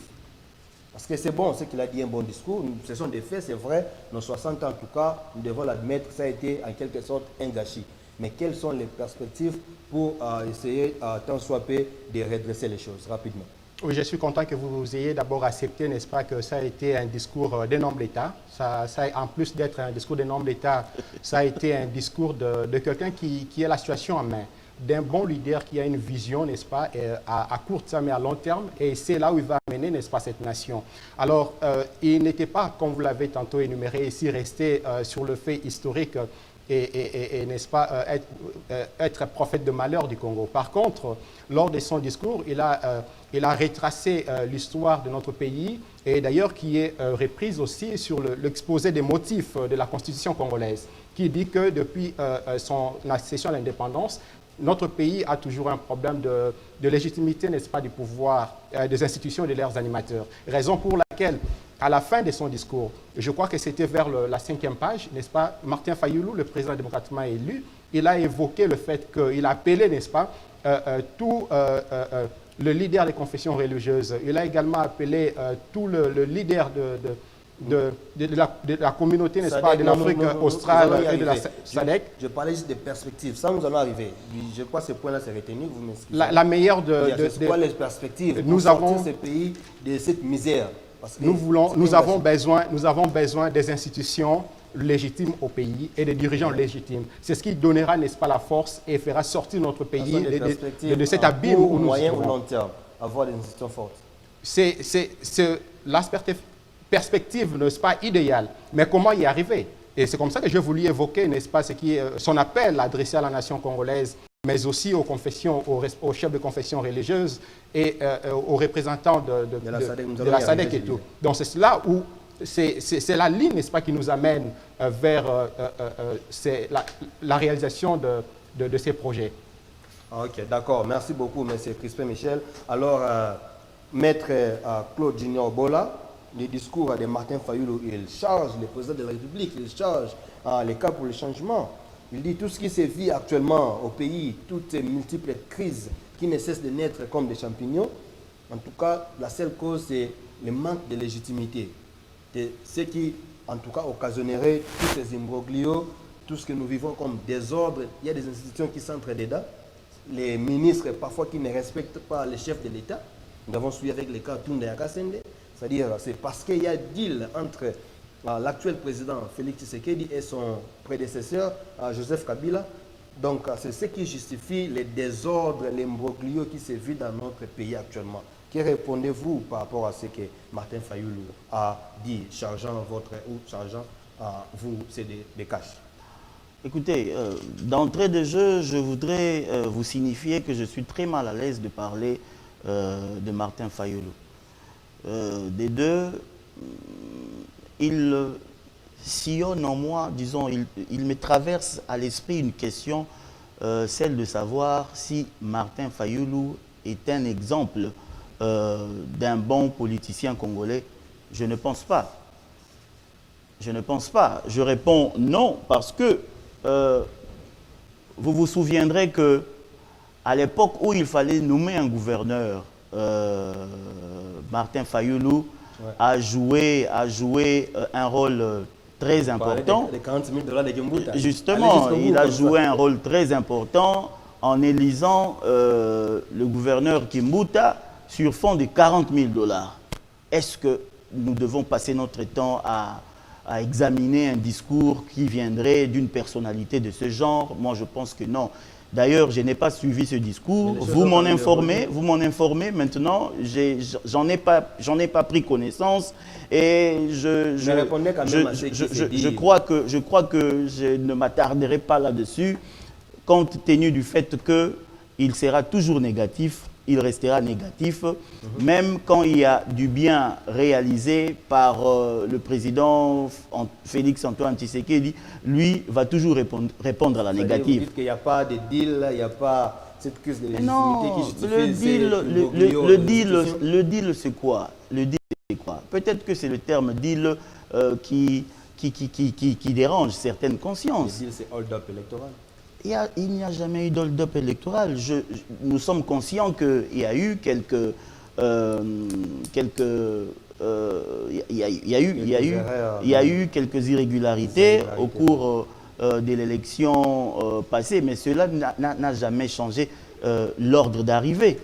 Parce que c'est bon, ce qu'il a dit, un bon discours, ce sont des faits, c'est vrai, nos 60 ans en tout cas, nous devons l'admettre, ça a été en quelque sorte un gâchis. Mais quelles sont les perspectives pour essayer, tant soit peu, de redresser les choses rapidement? Oui, je suis content que vous ayez d'abord accepté, n'est-ce pas, que ça a été un discours d'un homme d'État. En plus d'être un discours d'un homme d'État, ça a été un discours de quelqu'un qui a la situation en main, d'un bon leader qui a une vision, n'est-ce pas, à court terme et à long terme, et c'est là où il va mener, n'est-ce pas, cette nation. Alors, il n'était pas, comme vous l'avez tantôt énuméré ici, resté sur le fait historique et n'est-ce pas, être prophète de malheur du Congo. Par contre, lors de son discours, il a retracé l'histoire de notre pays, et d'ailleurs qui est reprise aussi sur l'exposé des motifs de la Constitution congolaise, qui dit que depuis son accession à l'indépendance, notre pays a toujours un problème de légitimité, n'est-ce pas, du pouvoir, des institutions et de leurs animateurs. Raison pour laquelle, à la fin de son discours, je crois que c'était vers la 5e page, n'est-ce pas, Martin Fayulu, le président démocratiquement élu, il a évoqué le fait qu'il a appelé, n'est-ce pas, tout le leader des confessions religieuses. Il a également appelé tout le leader de la communauté, n'est-ce pas, de l'Afrique australe et de la SADC. Je parlais juste des perspectives. Ça, nous allons arriver. Je crois que ce point-là s'est retenu. Vous m'excusez. La meilleure c'est quoi les perspectives nous pour sortir ces pays de cette misère? Parce que nous avons besoin des institutions légitimes au pays et des dirigeants légitimes. C'est ce qui donnera, n'est-ce pas, la force et fera sortir notre pays de cet abîme où nous moyen sommes. ou long terme, avoir des institutions fortes. C'est l'aspect perspective, n'est-ce pas, idéale. Mais comment y arriver? Et c'est comme ça que je voulais évoquer, n'est-ce pas, son appel adressé à la nation congolaise, mais aussi aux confessions, aux chefs de confession religieuse et aux représentants de la SADC et tout. Donc c'est là où c'est la ligne, n'est-ce pas, qui nous amène vers la réalisation de ces projets. Ok, d'accord. Merci beaucoup, M. Crispin Michel. Alors, Maître Claude Junior Bola, le discours de Martin Fayulu, il charge le président de la République, il charge les cas pour le changement. Il dit tout ce qui se vit actuellement au pays, toutes ces multiples crises qui ne cessent de naître comme des champignons. En tout cas, la seule cause, c'est le manque de légitimité. C'est ce qui, en tout cas, occasionnerait tous ces imbroglios, tout ce que nous vivons comme désordre. Il y a des institutions qui s'entrent dedans. Les ministres, parfois, qui ne respectent pas les chefs de l'État. Nous avons suivi avec les cas Tounda Yakasende. C'est-à-dire, c'est parce qu'il y a deal entre l'actuel président Félix Tshisekedi et son prédécesseur Joseph Kabila. Donc, c'est ce qui justifie les désordres, l'imbroglio qui se vit dans notre pays actuellement. Que répondez-vous par rapport à ce que Martin Fayulu a dit, chargeant vous, c'est des cash? Écoutez, d'entrée de jeu, je voudrais vous signifier que je suis très mal à l'aise de parler de Martin Fayulu. Des deux, il sillonne en moi, disons, il me traverse à l'esprit une question, celle de savoir si Martin Fayulu est un exemple d'un bon politicien congolais. Je ne pense pas. Je ne pense pas. Je réponds non parce que vous vous souviendrez que à l'époque où il fallait nommer un gouverneur, Martin Fayulu a joué un rôle très important. Les 40 000 $ de Gimbuta. Justement, il a joué un rôle très important en élisant le gouverneur Kimbuta sur fond de 40 000 $. Est-ce que nous devons passer notre temps à examiner un discours qui viendrait d'une personnalité de ce genre? Moi, je pense que non. D'ailleurs, je n'ai pas suivi ce discours. Vous m'en informez. Maintenant, j'en ai pas pris connaissance et je crois que je ne m'attarderai pas là-dessus, compte tenu du fait qu'il sera toujours négatif. Il restera négatif, même quand il y a du bien réalisé par le président Félix Antoine Tshisekedi, lui va toujours répondre à la négative. Vous dites qu'il n'y a pas de deal, il n'y a pas cette crise de légitimité qui justifie le deal, c'est quoi? Le deal, c'est quoi? Peut-être que c'est le terme deal qui dérange certaines consciences. Le deal, c'est hold-up électoral. Il n'y a jamais eu d'hold-up électoral. Nous sommes conscients qu'il y a eu quelques irrégularités au cours de l'élection passée, mais cela n'a jamais changé l'ordre d'arrivée.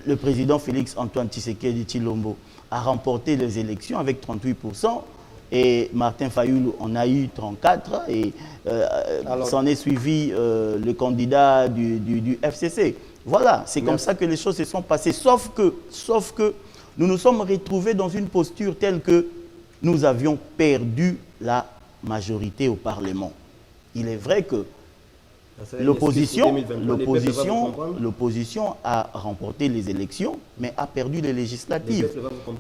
le président Félix-Antoine Tshisekedi Tshilombo a remporté les élections avec 38%, et Martin Fayulu en a eu 34%, et s'en est suivi le candidat du FCC. Voilà, c'est comme ça que les choses se sont passées, sauf que nous nous sommes retrouvés dans une posture telle que nous avions perdu la majorité au Parlement. Il est vrai que l'opposition a remporté les élections, mais a perdu les législatives.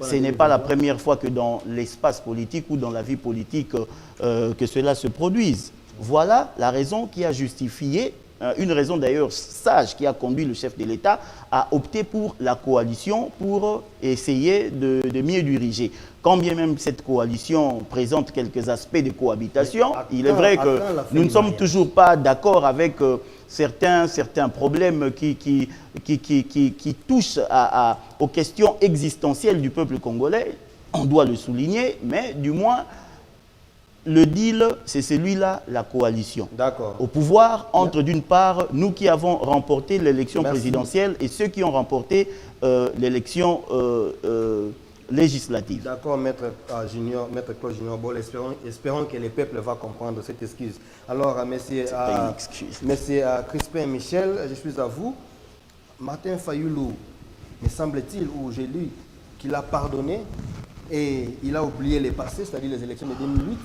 Ce n'est pas la première fois que dans l'espace politique ou dans la vie politique que cela se produise. Voilà la raison qui a justifié, une raison d'ailleurs sage qui a conduit le chef de l'État à opter pour la coalition pour essayer de mieux diriger. Quand bien même cette coalition présente quelques aspects de cohabitation, il est vrai que nous ne sommes toujours pas d'accord avec certains problèmes qui touchent aux questions existentielles du peuple congolais. On doit le souligner, mais du moins, le deal, c'est celui-là, la coalition. Au pouvoir, entre d'une part, nous qui avons remporté l'élection présidentielle et ceux qui ont remporté l'élection législative. D'accord, maître Claude Junior Bol, espérons que le peuple va comprendre cette excuse. Alors, monsieur Crispin Michel, je suis à vous. Martin Fayulu, me semble-t-il, ou j'ai lu qu'il a pardonné et il a oublié les passés, c'est-à-dire les élections de 2008.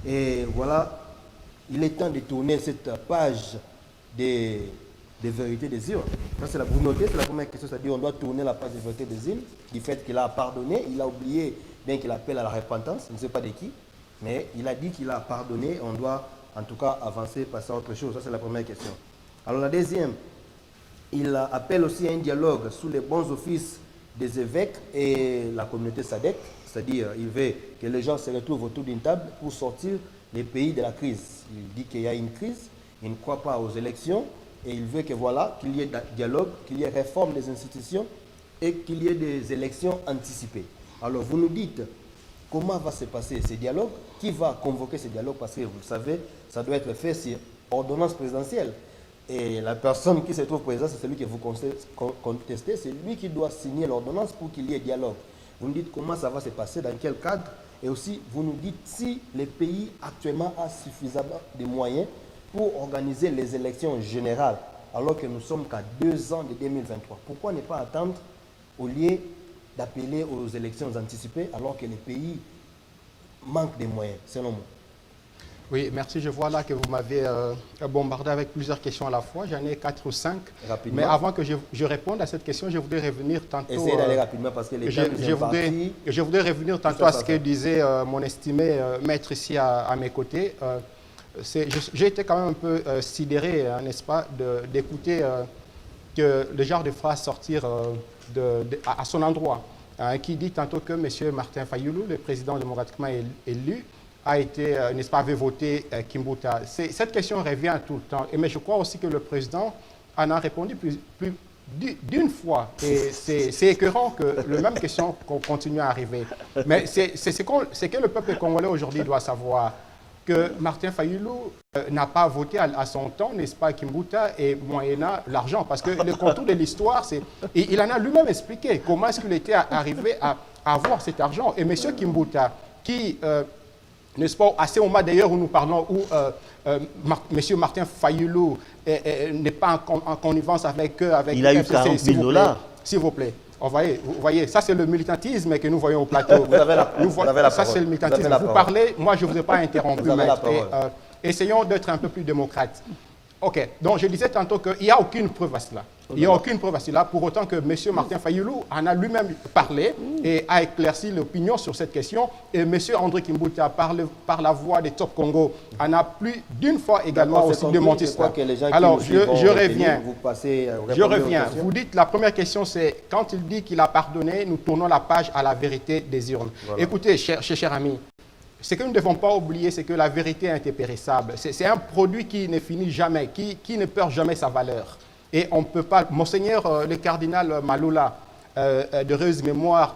Et voilà, il est temps de tourner cette page des vérités des urnes. Vous notez, c'est la première question, c'est-à-dire on doit tourner la page des vérités des urnes, du fait qu'il a pardonné, il a oublié, bien qu'il appelle à la repentance, je ne sais pas de qui, mais il a dit qu'il a pardonné, on doit en tout cas avancer, passer à autre chose. Ça, c'est la première question. Alors la deuxième, il appelle aussi à un dialogue sous les bons offices des évêques et la communauté SADC, c'est-à-dire il veut que les gens se retrouvent autour d'une table pour sortir les pays de la crise. Il dit qu'il y a une crise, il ne croit pas aux élections et il veut que voilà, qu'il y ait dialogue, qu'il y ait réforme des institutions et qu'il y ait des élections anticipées. Alors vous nous dites comment va se passer ce dialogue, qui va convoquer ce dialogue, parce que vous le savez, ça doit être fait sur ordonnance présidentielle. Et la personne qui se trouve président, c'est celui que vous contestez, c'est lui qui doit signer l'ordonnance pour qu'il y ait dialogue. Vous nous dites comment ça va se passer, dans quel cadre, et aussi vous nous dites si le pays actuellement a suffisamment de moyens pour organiser les élections générales, alors que nous sommes qu'à 2 ans de 2023. Pourquoi ne pas attendre au lieu d'appeler aux élections anticipées alors que le pays manque de moyens, selon moi? Oui, merci. Je vois là que vous m'avez bombardé avec plusieurs questions à la fois. J'en ai 4 ou 5. Rapidement. Mais avant que je réponde à cette question, je voudrais revenir tantôt... Essayez d'aller rapidement parce que les temps nous impartis. Je voudrais revenir tantôt à ce que disait mon estimé maître ici à mes côtés. J'ai été quand même un peu sidéré, n'est-ce pas, d'écouter que le genre de phrase sortir à son endroit, qui dit tantôt que M. Martin Fayulu, le président démocratiquement élu, a été, n'est-ce pas, avait voté Kimbuta. Cette question revient tout le temps. Mais je crois aussi que le président en a répondu plus d'une fois. Et c'est écœurant que la même question continue à arriver. Mais c'est que le peuple congolais aujourd'hui doit savoir que Martin Fayulu n'a pas voté à son temps, n'est-ce pas, Kimbuta, et moyennant l'argent. Parce que le contour de l'histoire, il en a lui-même expliqué comment est-ce qu'il était arrivé à avoir cet argent. Et M. Kimbuta, qui... n'est-ce pas, à ce moment d'ailleurs où nous parlons, où M. Martin Fayulu n'est pas en connivence avec eux, avec il a eu 40 000 $. S'il vous plaît. Vous voyez, ça c'est le militantisme que nous voyons au plateau. Vous avez la parole. Ça c'est le militantisme. Vous parlez, moi je ne vous ai pas interrompu, maître. Essayons d'être un peu plus démocrates. Ok, donc je disais tantôt qu'il n'y a aucune preuve à cela. Il n'y a aucune preuve à cela, pour autant que M. Martin Fayulu en a lui-même parlé et a éclairci l'opinion sur cette question. Et M. André Kimbuta, par la voix des Top Congo, en a plus d'une fois également aussi démonté cela. Alors, je reviens. Vous dites, la première question, c'est quand il dit qu'il a pardonné, nous tournons la page à la vérité des urnes. Voilà. Écoutez, cher ami, ce que nous ne devons pas oublier, c'est que la vérité est impérissable. C'est un produit qui ne finit jamais, qui ne perd jamais sa valeur. Et on ne peut pas... Monseigneur le cardinal Malula, de heureuse mémoire,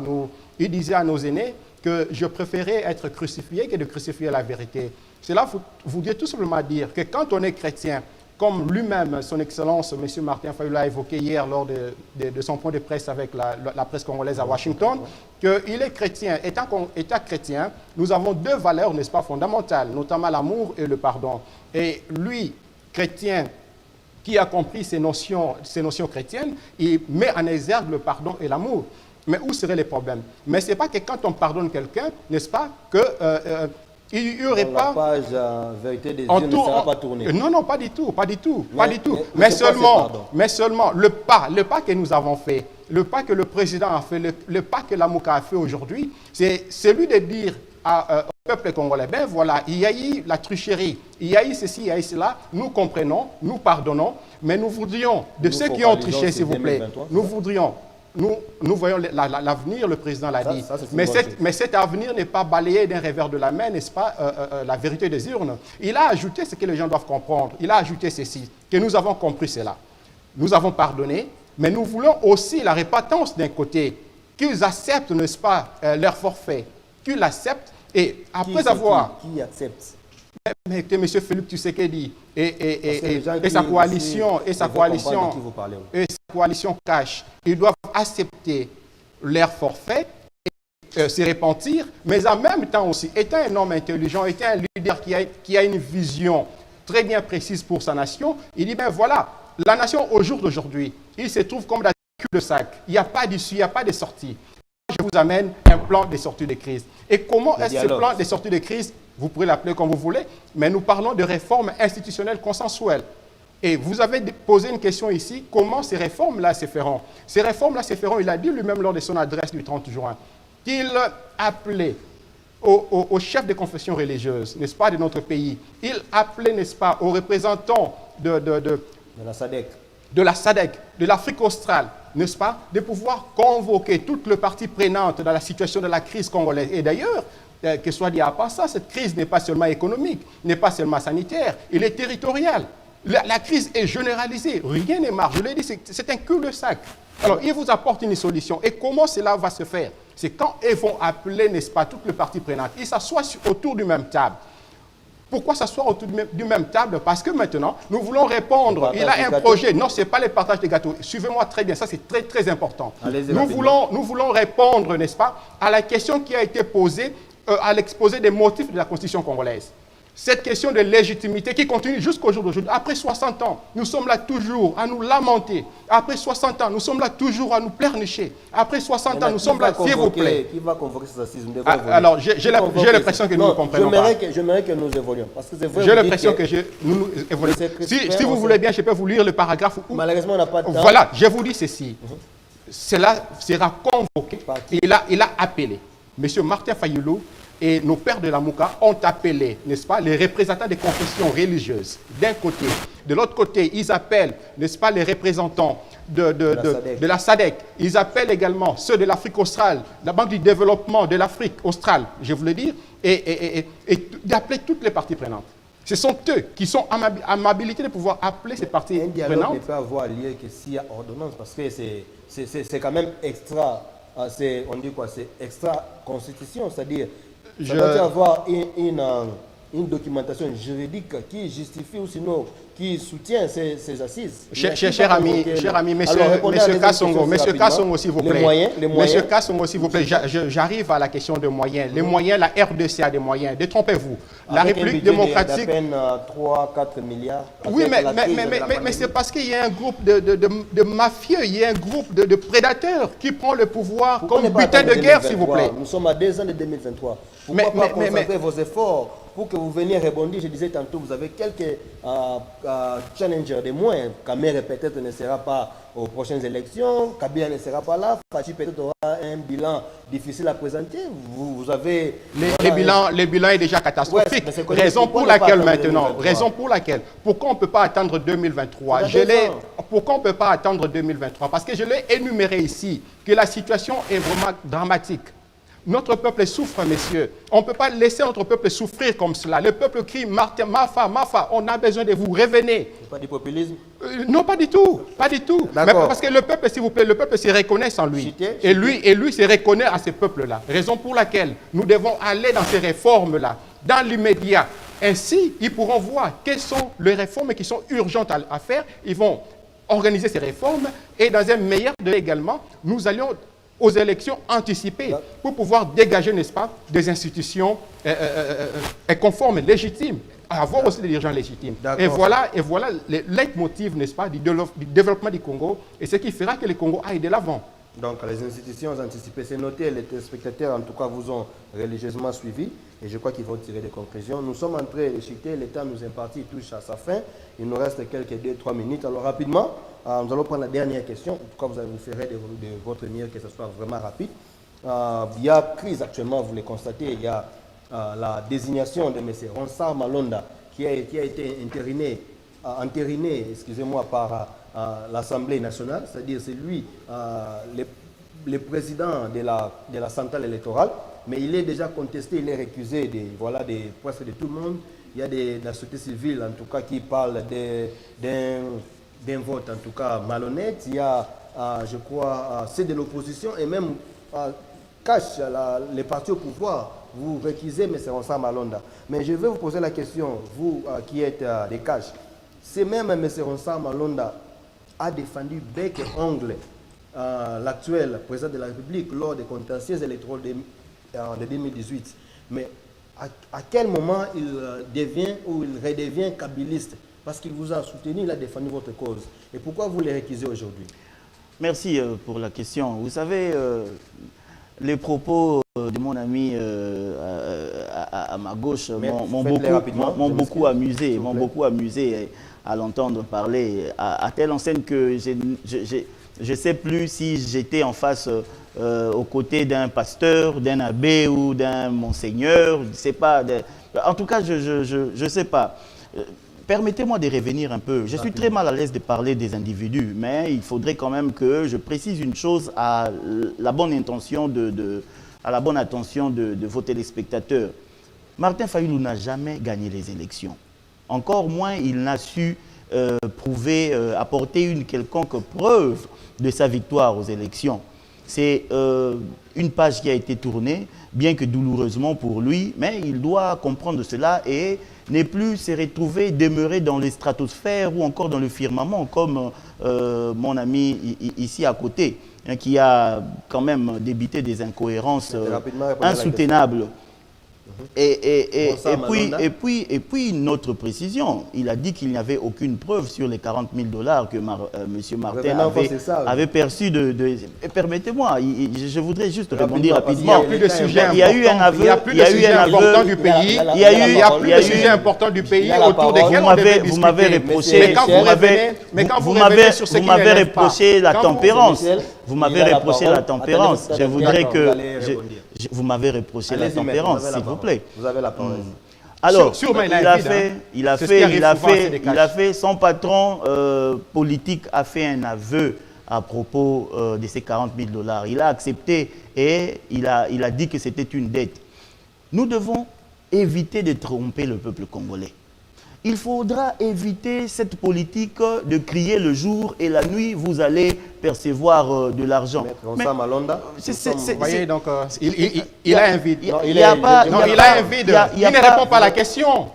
il disait à nos aînés que je préférais être crucifié que de crucifier la vérité. Cela vous dit tout simplement dire que quand on est chrétien, comme lui-même, son Excellence, M. Martin Fayulu l'a évoqué hier lors de son point de presse avec la presse congolaise à Washington, qu'il est chrétien. Étant chrétien, nous avons deux valeurs, n'est-ce pas, fondamentales, notamment l'amour et le pardon. Et lui, chrétien, qui a compris ces notions chrétiennes, il met en exergue le pardon et l'amour. Mais où seraient les problèmes? Mais ce n'est pas que quand on pardonne quelqu'un, n'est-ce pas, il n'y aurait pas... La page vérité des yeux ne sera pas tournée. Non, pas du tout, pas du tout, pas du tout. Mais seulement le pas que nous avons fait, le pas que le président a fait, le pas que la MOUCA a fait aujourd'hui, c'est celui de dire au peuple congolais, ben voilà, il y a eu la tricherie, il y a eu ceci, il y a eu cela, nous comprenons, nous pardonnons, mais nous voudrions, de ceux qui ont triché, s'il vous plaît, nous voudrions... Nous voyons l'avenir, le président l'a dit. Mais cet avenir n'est pas balayé d'un revers de la main, n'est-ce pas, la vérité des urnes. Il a ajouté ce que les gens doivent comprendre. Il a ajouté ceci, que nous avons compris cela. Nous avons pardonné, mais nous voulons aussi la répentance d'un côté, qu'ils acceptent, n'est-ce pas, leur forfait, qu'ils l'acceptent, et après avoir... Qui accepte? Mais M. Félix Tshisekedi et sa coalition, cash, ils doivent accepter leur forfait et se repentir, mais en même temps aussi, étant un homme intelligent, étant un leader qui a une vision très bien précise pour sa nation, il dit, ben voilà, la nation au jour d'aujourd'hui, il se trouve comme dans un cul-de-sac. Il n'y a pas d'issue, il n'y a pas de sortie. Je vous amène un plan de sortie de crise. Et comment est-ce ce plan de sortie de crise? Vous pourrez l'appeler comme vous voulez, mais nous parlons de réformes institutionnelles consensuelles. Et vous avez posé une question ici, comment ces réformes-là se feront? Ces réformes-là se feront, il a dit lui-même lors de son adresse du 30 juin, qu'il appelait aux chefs de confession religieuse, n'est-ce pas, de notre pays, il appelait, n'est-ce pas, aux représentants de la SADC, de l'Afrique australe, n'est-ce pas, de pouvoir convoquer toutes les parties prenantes dans la situation de la crise congolaise. Et d'ailleurs, que soit dit à part ça, cette crise n'est pas seulement économique, n'est pas seulement sanitaire, elle est territoriale. La crise est généralisée, rien n'est marre. Je l'ai dit, c'est un cul-de-sac. Alors, il vous apporte une solution. Et comment cela va se faire? C'est quand ils vont appeler, n'est-ce pas, toutes les parties prenantes. Ils s'assoient autour du même table. Pourquoi s'asseoir autour du même table? Parce que maintenant, nous voulons répondre. Il a un projet. Non, ce n'est pas le partage des gâteaux. Suivez-moi très bien, ça c'est très très important. Nous voulons répondre, n'est-ce pas, à la question qui a été posée à l'exposé des motifs de la Constitution congolaise. Cette question de légitimité qui continue jusqu'au jour d'aujourd'hui. Après 60 ans, nous sommes là toujours à nous lamenter. Après 60 ans, nous sommes là toujours à nous pleurnicher. Après 60 ans, nous sommes là, s'il vous plaît. Qui va convoquer ces assises? Alors, j'ai l'impression que nous ne comprenons pas. J'aimerais que nous évoluions. J'ai l'impression que nous évoluons. Si vous voulez bien, je peux vous lire le paragraphe. Malheureusement, on n'a pas de temps. Voilà, je vous dis ceci. Cela sera convoqué. Il a appelé. M. Martin Fayulu et nos pères de la MOUCA ont appelé, n'est-ce pas, les représentants des confessions religieuses d'un côté. De l'autre côté, ils appellent, n'est-ce pas, les représentants de la SADC. Ils appellent également ceux de l'Afrique australe, la Banque du développement de l'Afrique australe, je voulais dire, et d'appeler toutes les parties prenantes. Ce sont eux qui sont à ma habilité de pouvoir appeler ces parties prenantes. Un dialogue ne peut avoir lieu que s'il y a ordonnance, parce que c'est quand même extra, on dit quoi, c'est extra constitution, c'est-à-dire ça doit avoir une documentation juridique qui justifie ou sinon qui soutient ces assises. Cher ami, monsieur Kassongo, s'il vous plaît. Monsieur Kassongo, s'il vous plaît, j'arrive à la question de moyens. Les moyens, la RDC a des moyens. Détrompez-vous. La République démocratique... à peine 3-4 milliards. Oui, mais c'est parce qu'il y a un groupe de mafieux, il y a un groupe de prédateurs qui prend le pouvoir comme butin de guerre, s'il vous plaît. Nous sommes à 2 ans de 2023. Pourquoi pas concentrer vos efforts pour que vous veniez rebondir? Je disais tantôt, vous avez quelques challengers de moins. Kamere peut-être ne sera pas aux prochaines élections, Kabila ne sera pas là, Fachi peut-être aura un bilan difficile à présenter. Vous avez... Le bilan est déjà catastrophique. Ouais, raison pour laquelle maintenant, pourquoi on ne peut pas attendre 2023? Pourquoi on ne peut pas attendre 2023? Parce que je l'ai énuméré ici, que la situation est vraiment dramatique. Notre peuple souffre, messieurs. On ne peut pas laisser notre peuple souffrir comme cela. Le peuple crie, Martin, Mafa, on a besoin de vous, revenez. Pas du populisme? Non, pas du tout. Pas du tout. Mais parce que le peuple, s'il vous plaît, le peuple se reconnaît en lui. Et lui se reconnaît à ce peuple-là. Raison pour laquelle nous devons aller dans ces réformes-là, dans l'immédiat. Ainsi, ils pourront voir quelles sont les réformes qui sont urgentes à faire. Ils vont organiser ces réformes et dans un meilleur délai également, nous allons aux élections anticipées pour pouvoir dégager, n'est-ce pas, des institutions conformes, légitimes, avoir aussi des dirigeants légitimes. Et voilà le leitmotiv, n'est-ce pas, du développement du Congo et ce qui fera que le Congo aille de l'avant. Donc les institutions anticipées, c'est noté, les téléspectateurs en tout cas vous ont religieusement suivi et je crois qu'ils vont tirer des conclusions. Nous sommes en train de chuter, le temps nous imparti touche à sa fin. Il nous reste quelques 2-3 minutes. Alors rapidement, nous allons prendre la dernière question. En tout cas, vous ferez de votre mieux que ce soit vraiment rapide. Il y a crise actuellement, vous le constatez, il y a la désignation de M. Ronsard Malonda qui a été entériné, excusez-moi, par l'Assemblée nationale, c'est-à-dire c'est lui le président de la centrale électorale, mais il est déjà contesté, il est récusé presque de tout le monde. Il y a de la société civile, en tout cas, qui parle d'un vote, en tout cas, malhonnête. Il y a, je crois, c'est de l'opposition et même cache les partis au pouvoir. Vous récusez M. Ronsard Malonda. Mais je vais vous poser la question, vous qui êtes des caches. C'est même M. Ronsard Malonda a défendu bec et ongle l'actuel président de la République lors des contentieux électoraux de 2018. Mais à quel moment il devient ou il redevient kabiliste? Parce qu'il vous a soutenu, il a défendu votre cause. Et pourquoi vous les récusez aujourd'hui? Merci pour la question. Vous savez, les propos de mon ami à ma gauche m'ont beaucoup amusé. M'ont beaucoup amusé à l'entendre parler à telle enseigne que je ne sais plus si j'étais en face aux côtés d'un pasteur, d'un abbé ou d'un monseigneur. Je ne sais pas. En tout cas, je ne sais pas. Permettez-moi de revenir un peu. Je suis très mal à l'aise de parler des individus, mais il faudrait quand même que je précise une chose à la bonne intention à la bonne attention de vos téléspectateurs. Martin Fayulu n'a jamais gagné les élections. Encore moins, il n'a su apporter une quelconque preuve de sa victoire aux élections. C'est une page qui a été tournée, bien que douloureusement pour lui, mais il doit comprendre cela et ne plus se retrouver, demeurer dans les stratosphères ou encore dans le firmament, comme mon ami ici à côté, hein, qui a quand même débité des incohérences insoutenables. Et puis, une autre précision, il a dit qu'il n'y avait aucune preuve sur les 40 000 $ que M. Martin avait perçu Permettez-moi, je voudrais juste répondre rapidement. Il n'y a plus de sujet il y a eu un aveu. Il n'y a plus de sujet important du pays. Il n'y a plus de sujet important du pays autour desquels on devait discuter. Vous m'avez reproché. Vous m'avez reproché la tempérance. Vous m'avez reproché la tempérance. Je voudrais que... Vous m'avez reproché la tempérance, s'il vous plaît. Vous avez la parole. Alors, il a fait, son patron politique a fait un aveu à propos de ces 40 000 $. Il a accepté et il a dit que c'était une dette. Nous devons éviter de tromper le peuple congolais. Il faudra éviter cette politique de crier le jour et la nuit, vous allez percevoir de l'argent. Vous voyez, donc, il a un vide. Il a un vide. Il ne répond pas à la question.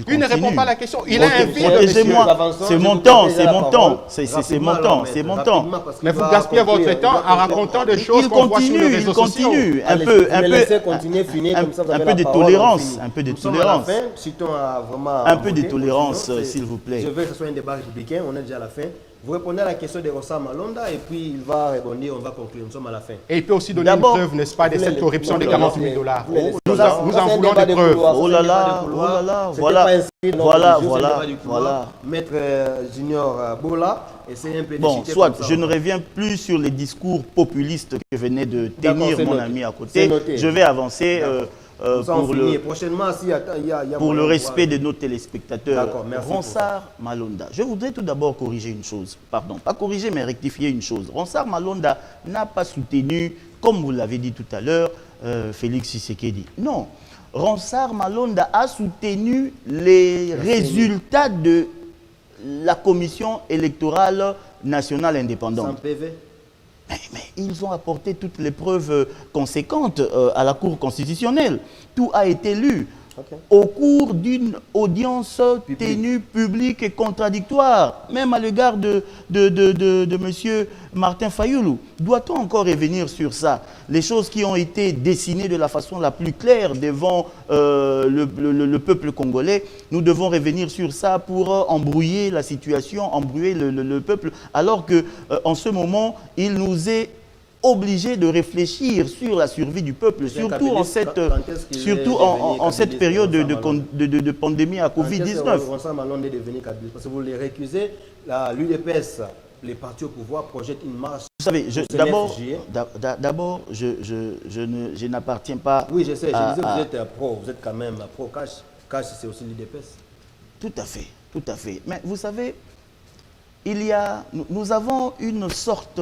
Il ne répond pas à la question. Il a un vide. Protégez-moi. C'est mon temps, c'est mon temps. C'est mon temps, c'est mon temps. Mais vous gaspillez votre temps en racontant des choses qu'on voit sur les réseaux sociaux. Il continue. Un peu de tolérance. Un peu de tolérance. Un peu de tolérance, s'il vous plaît. Je veux que ce soit un débat républicain. On est déjà à la fin. Vous répondez à la question de Ronsard Malonda et puis il va répondre, on va conclure. Nous sommes à la fin. Et il peut aussi donner une preuve, n'est-ce pas, de cette corruption des 40 000 $. Nous en voulons des preuves. Oh là là, voilà. Maître Junior Bola, et c'est un peu bon, soit, je ne reviens plus sur les discours populistes que venait de tenir mon ami à côté. Je vais avancer pour le respect de nos téléspectateurs. Ronsard Malonda. Je voudrais tout d'abord corriger une chose. Pardon, pas corriger, mais rectifier une chose. Ronsard Malonda n'a pas soutenu, comme vous l'avez dit tout à l'heure, Félix Tshisekedi. Non. Ronsard Malonda a soutenu les résultats de la Commission électorale nationale indépendante. Sans PV. Mais ils ont apporté toutes les preuves conséquentes à la Cour constitutionnelle. Tout a été lu. au cours d'une audience tenue publique et contradictoire, même à l'égard de M. Martin Fayoulou. Doit-on encore revenir sur ça? Les choses qui ont été dessinées de la façon la plus claire devant le peuple congolais, nous devons revenir sur ça pour embrouiller la situation, embrouiller le peuple, alors qu'en ce moment, il nous est obligé de réfléchir sur la survie du peuple, surtout en cette période de pandémie à Covid-19. Parce que vous les récusez, l'UDPS, les partis au pouvoir projettent une marche. Vous savez, d'abord, je n'appartiens pas. Oui, je sais, je disais que vous êtes pro, vous êtes quand même pro Cash. Cash, c'est aussi l'UDPS. Tout à fait, tout à fait. Mais vous savez, nous avons une sorte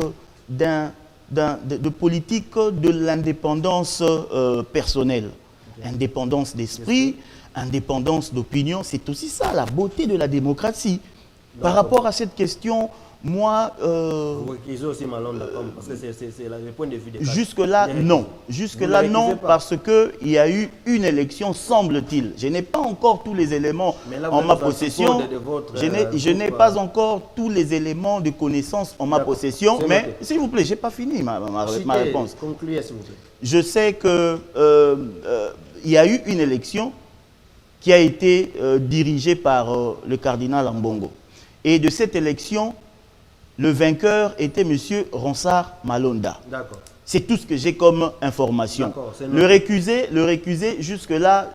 de politique de l'indépendance personnelle. Indépendance d'esprit, indépendance d'opinion, c'est aussi ça, la beauté de la démocratie. Par rapport à cette question, moi... Vous récusez aussi Malonda, parce que c'est le point de vue des... Jusque-là, non. Jusque-là, non, parce qu'il y a eu une élection, semble-t-il. Je n'ai pas encore tous les éléments en ma possession. Je n'ai pas encore tous les éléments de connaissance en ma possession. Mais, s'il vous plaît, je n'ai pas fini ma réponse. Concluez, s'il vous plaît. Je sais qu'il y a eu une élection qui a été dirigée par le cardinal Ambongo. Et de cette élection, le vainqueur était M. Ronsard Malonda. C'est tout ce que j'ai comme information. Le récuser, jusque-là,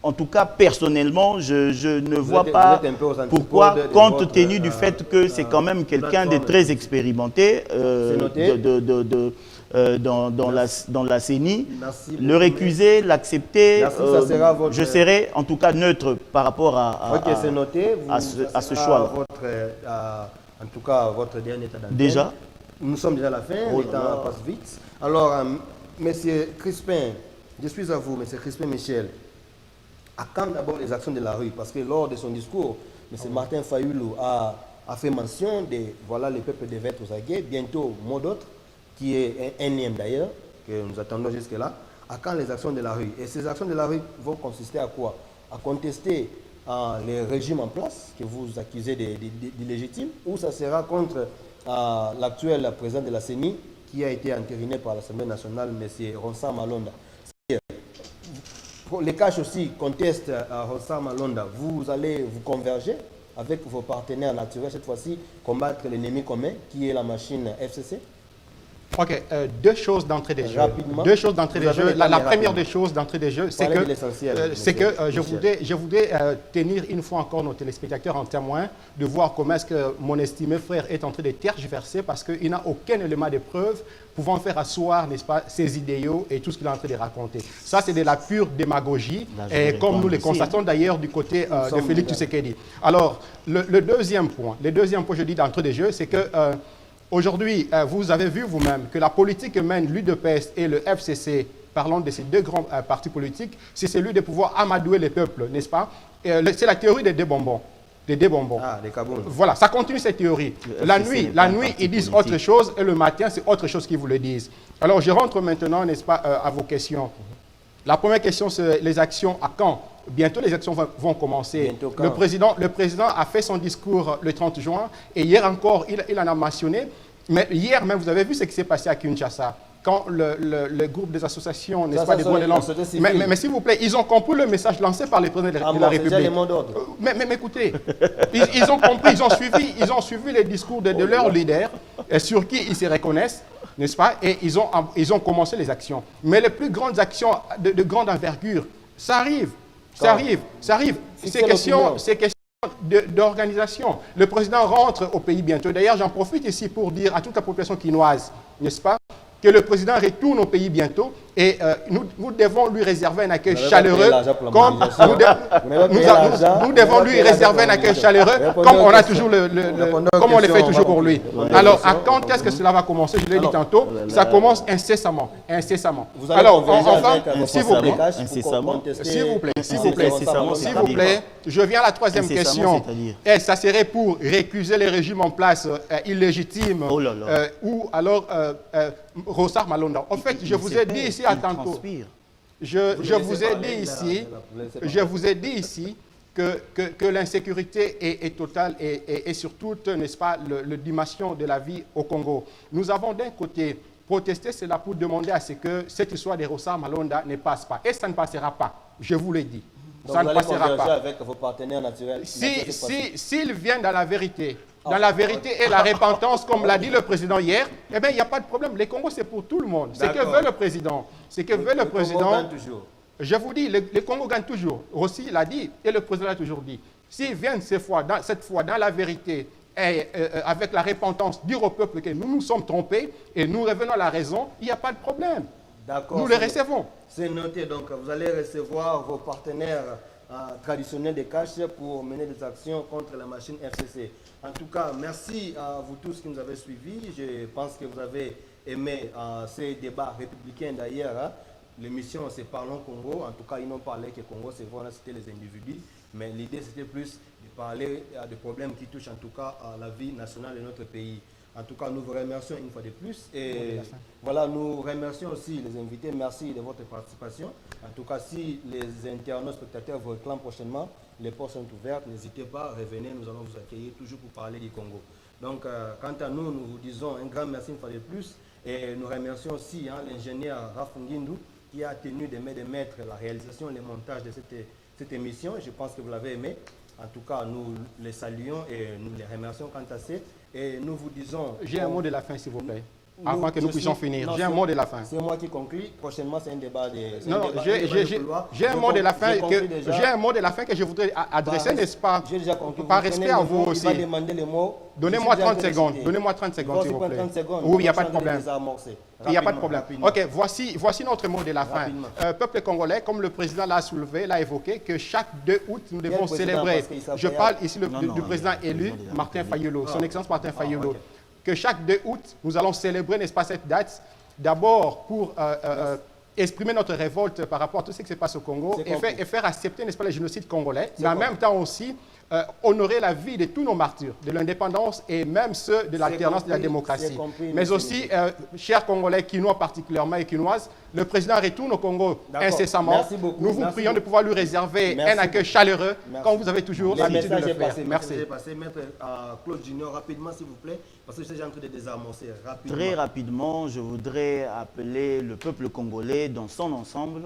en tout cas personnellement, je ne vois pas pourquoi, compte tenu du fait que c'est quand même quelqu'un de très expérimenté dans la CENI. Le récuser, l'accepter, je serai en tout cas neutre par rapport à ce choix-là. En tout cas, votre dernier état d'antenne. Déjà? Nous sommes déjà à la fin, le temps passe vite. Alors, Monsieur Crispin, je suis à vous, Monsieur Crispin Michel. À quand d'abord les actions de la rue? Parce que lors de son discours, Monsieur Martin Fayoulou a fait mention de, voilà, le peuple devait être aux aguets, bientôt mot d'autre, qui est un énième d'ailleurs, que nous attendons jusque-là. À quand les actions de la rue? Et ces actions de la rue vont consister à quoi? À contester les régimes en place que vous accusez d'illégitimes, ou ça sera contre l'actuel président de la CENI qui a été entériné par l'Assemblée nationale, M. Ronsard Malonda. Les Cash aussi contestent Ronsard Malonda. Vous allez vous converger avec vos partenaires naturels, cette fois-ci, combattre l'ennemi commun qui est la machine FCC? Ok, deux choses d'entrée des jeux. Rapidement. Deux choses d'entrée des jeux. La première des choses d'entrée des jeux, c'est que, je voudrais tenir une fois encore nos téléspectateurs en témoin de voir comment est-ce que mon estimé frère est en train de tergiverser parce qu'il n'a aucun élément de preuve pouvant faire asseoir, n'est-ce pas, ses idéaux et tout ce qu'il est en train de raconter. Ça, c'est de la pure démagogie, et comme nous le constatons d'ailleurs du côté de Félix Tshisekedi. Alors, le deuxième point, je dis d'entrée des jeux, c'est que aujourd'hui, vous avez vu vous-même que la politique que mène l'UDPS et le FCC, parlant de ces deux grands partis politiques, c'est celui de pouvoir amadouer les peuples, n'est-ce pas? C'est la théorie des deux bonbons. Des bonbons. Ah, des kaboum. Voilà, ça continue cette théorie. La nuit, ils disent autre chose et le matin, c'est autre chose qu'ils vous le disent. Alors, je rentre maintenant, n'est-ce pas, à vos questions. La première question, c'est les actions à quand? Bientôt, les actions vont commencer. Le président a fait son discours le 30 juin et hier encore, il en a mentionné. Mais hier même, vous avez vu ce qui s'est passé à Kinshasa. Quand le groupe des associations, n'est-ce pas, des droits de l'homme. Mais s'il vous plaît, ils ont compris le message lancé par le président de la République. Mais écoutez, ils ont compris, ils ont suivi les discours de leurs leaders sur qui ils se reconnaissent, n'est-ce pas? Et ils ont commencé les actions. Mais les plus grandes actions de grande envergure, ça arrive. Ça arrive. C'est question d'organisation. Le président rentre au pays bientôt. D'ailleurs, j'en profite ici pour dire à toute la population quinoise, n'est-ce pas, que le président retourne au pays bientôt et nous devons lui réserver un accueil chaleureux comme nous devons lui réserver un accueil chaleureux comme on a toujours comme on le fait toujours pour lui. Alors, à quand est-ce que cela va commencer? Je l'ai dit tantôt, ça commence incessamment. Alors, enfin, s'il vous plaît, je viens à la troisième question. Et ça serait pour récuser les régimes en place illégitimes ou alors Ronsard Malonda. En fait, je vous ai dit ici à tantôt. je vous ai dit ici, je vous ai dit ici que l'insécurité est totale et surtout, n'est-ce pas, le dimension de la vie au Congo. Nous avons d'un côté protesté cela pour demander à ce que cette histoire des Rossa Malonda ne passe pas. Et ça ne passera pas, je vous l'ai dit. Donc Ça vous ne allez passera converger pas. avec vos partenaires naturels. S'ils viennent dans la vérité et la repentance, comme l'a dit le président hier, eh bien, il n'y a pas de problème. Les Congo, c'est pour tout le monde. C'est que veut le président. C'est que veut le président. Je vous dis, le Congo gagne toujours. Rossi l'a dit et le président l'a toujours dit. S'ils viennent cette fois dans la vérité et avec la repentance, dire au peuple que nous nous sommes trompés et nous revenons à la raison, il n'y a pas de problème. Nous les recevons. C'est noté. Donc, vous allez recevoir vos partenaires traditionnels des caches pour mener des actions contre la machine FCC. En tout cas, merci à vous tous qui nous avez suivis. Je pense que vous avez aimé ces débats républicains d'ailleurs. Hein. L'émission, c'est Parlons Congo. En tout cas, ils n'ont parlé que Congo, c'est vrai, c'était les individus. Mais l'idée, c'était plus de parler de problèmes qui touchent en tout cas à la vie nationale de notre pays. En tout cas, nous vous remercions une fois de plus. Et voilà, nous remercions aussi les invités. Merci de votre participation. En tout cas, si les internautes, spectateurs vous réclament prochainement, les portes sont ouvertes. N'hésitez pas, revenez, nous allons vous accueillir toujours pour parler du Congo. Donc, quant à nous, nous vous disons un grand merci une fois de plus. Et nous remercions aussi l'ingénieur Rafungindou qui a tenu de mettre la réalisation et le montage de cette émission. Je pense que vous l'avez aimé. En tout cas, nous les saluons et nous les remercions quant à ça. Et nous vous disons... J'ai un mot de la fin, s'il vous plaît. Avant que nous puissions finir. J'ai un mot de la fin. C'est moi qui conclue. Prochainement, c'est un débat de... Non, j'ai un mot de la fin que je voudrais adresser, n'est-ce pas? J'ai déjà conclu. Par respect à vous aussi. Il va demander les mots. Donnez-moi 30 secondes. Donnez-moi 30 secondes, s'il vous plaît. Oui, il n'y a pas de problème. Il n'y a pas de problème. Ok, voici notre mot de la fin. Peuple congolais, comme le président l'a soulevé, l'a évoqué, que chaque 2 août, nous devons célébrer. Je parle ici du président élu, Martin Fayulu, son excellence Martin Fayulu. Que chaque 2 août, nous allons célébrer, n'est-ce pas, cette date, d'abord pour exprimer notre révolte par rapport à tout ce qui se passe au Congo et faire accepter, n'est-ce pas, le génocide congolais, mais en même temps aussi honorer la vie de tous nos martyrs, de l'indépendance et même ceux de l'alternance de la démocratie. Mais aussi, chers Congolais, Quinois particulièrement et Quinoises, le président retourne au Congo incessamment. Nous vous prions de pouvoir lui réserver un accueil chaleureux, comme vous avez toujours l'habitude de le faire. Merci. Maître Claude Junior, rapidement s'il vous plaît, parce que je suis en train de désamorcer. Très rapidement, je voudrais appeler le peuple congolais dans son ensemble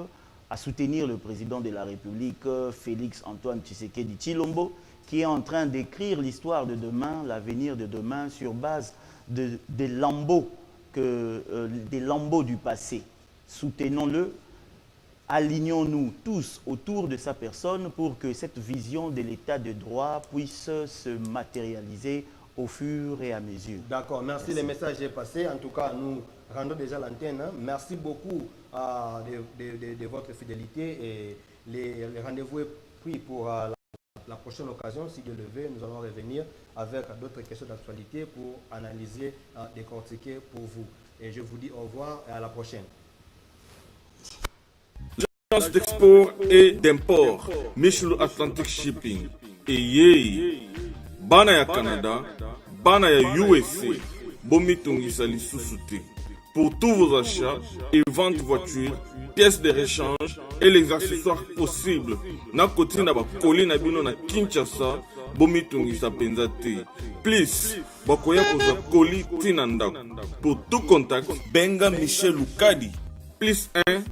à soutenir le président de la République, Félix Antoine Tshisekedi Tshilombo, qui est en train d'écrire l'histoire de demain, l'avenir de demain, sur base des lambeaux du passé. Soutenons-le, alignons-nous tous autour de sa personne pour que cette vision de l'état de droit puisse se matérialiser au fur et à mesure. D'accord, merci. Le message est passé. En tout cas, nous rendons déjà l'antenne. Merci beaucoup de votre fidélité et les rendez-vous est pris pour la prochaine occasion. Si Dieu le veut, nous allons revenir avec d'autres questions d'actualité pour analyser, décortiquer pour vous. Et je vous dis au revoir et à la prochaine. L'agence d'export et d'import, Michel Atlantic Shipping. Et bana ya Canada, bana ya USA, bomitungisa lisusu te. Pour tous vos achats et ventes de voitures, pièces de rechange et les accessoires possibles, na koti na ba koli na bino na Kinshasa, bomitungisa penza te. Please, bakoya koza koli tina ndako. Pour tout contact, benga Michel Lukadi. Plus 1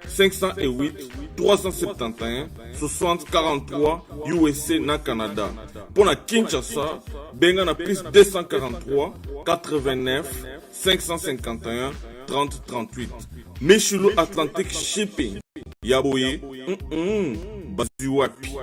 508 371 60 43 USA na Canada. Pour la Kinshasa, benga na plus 243 89 551 30 38. Michelo Atlantic Shipping. Yaboye, Baziwapi.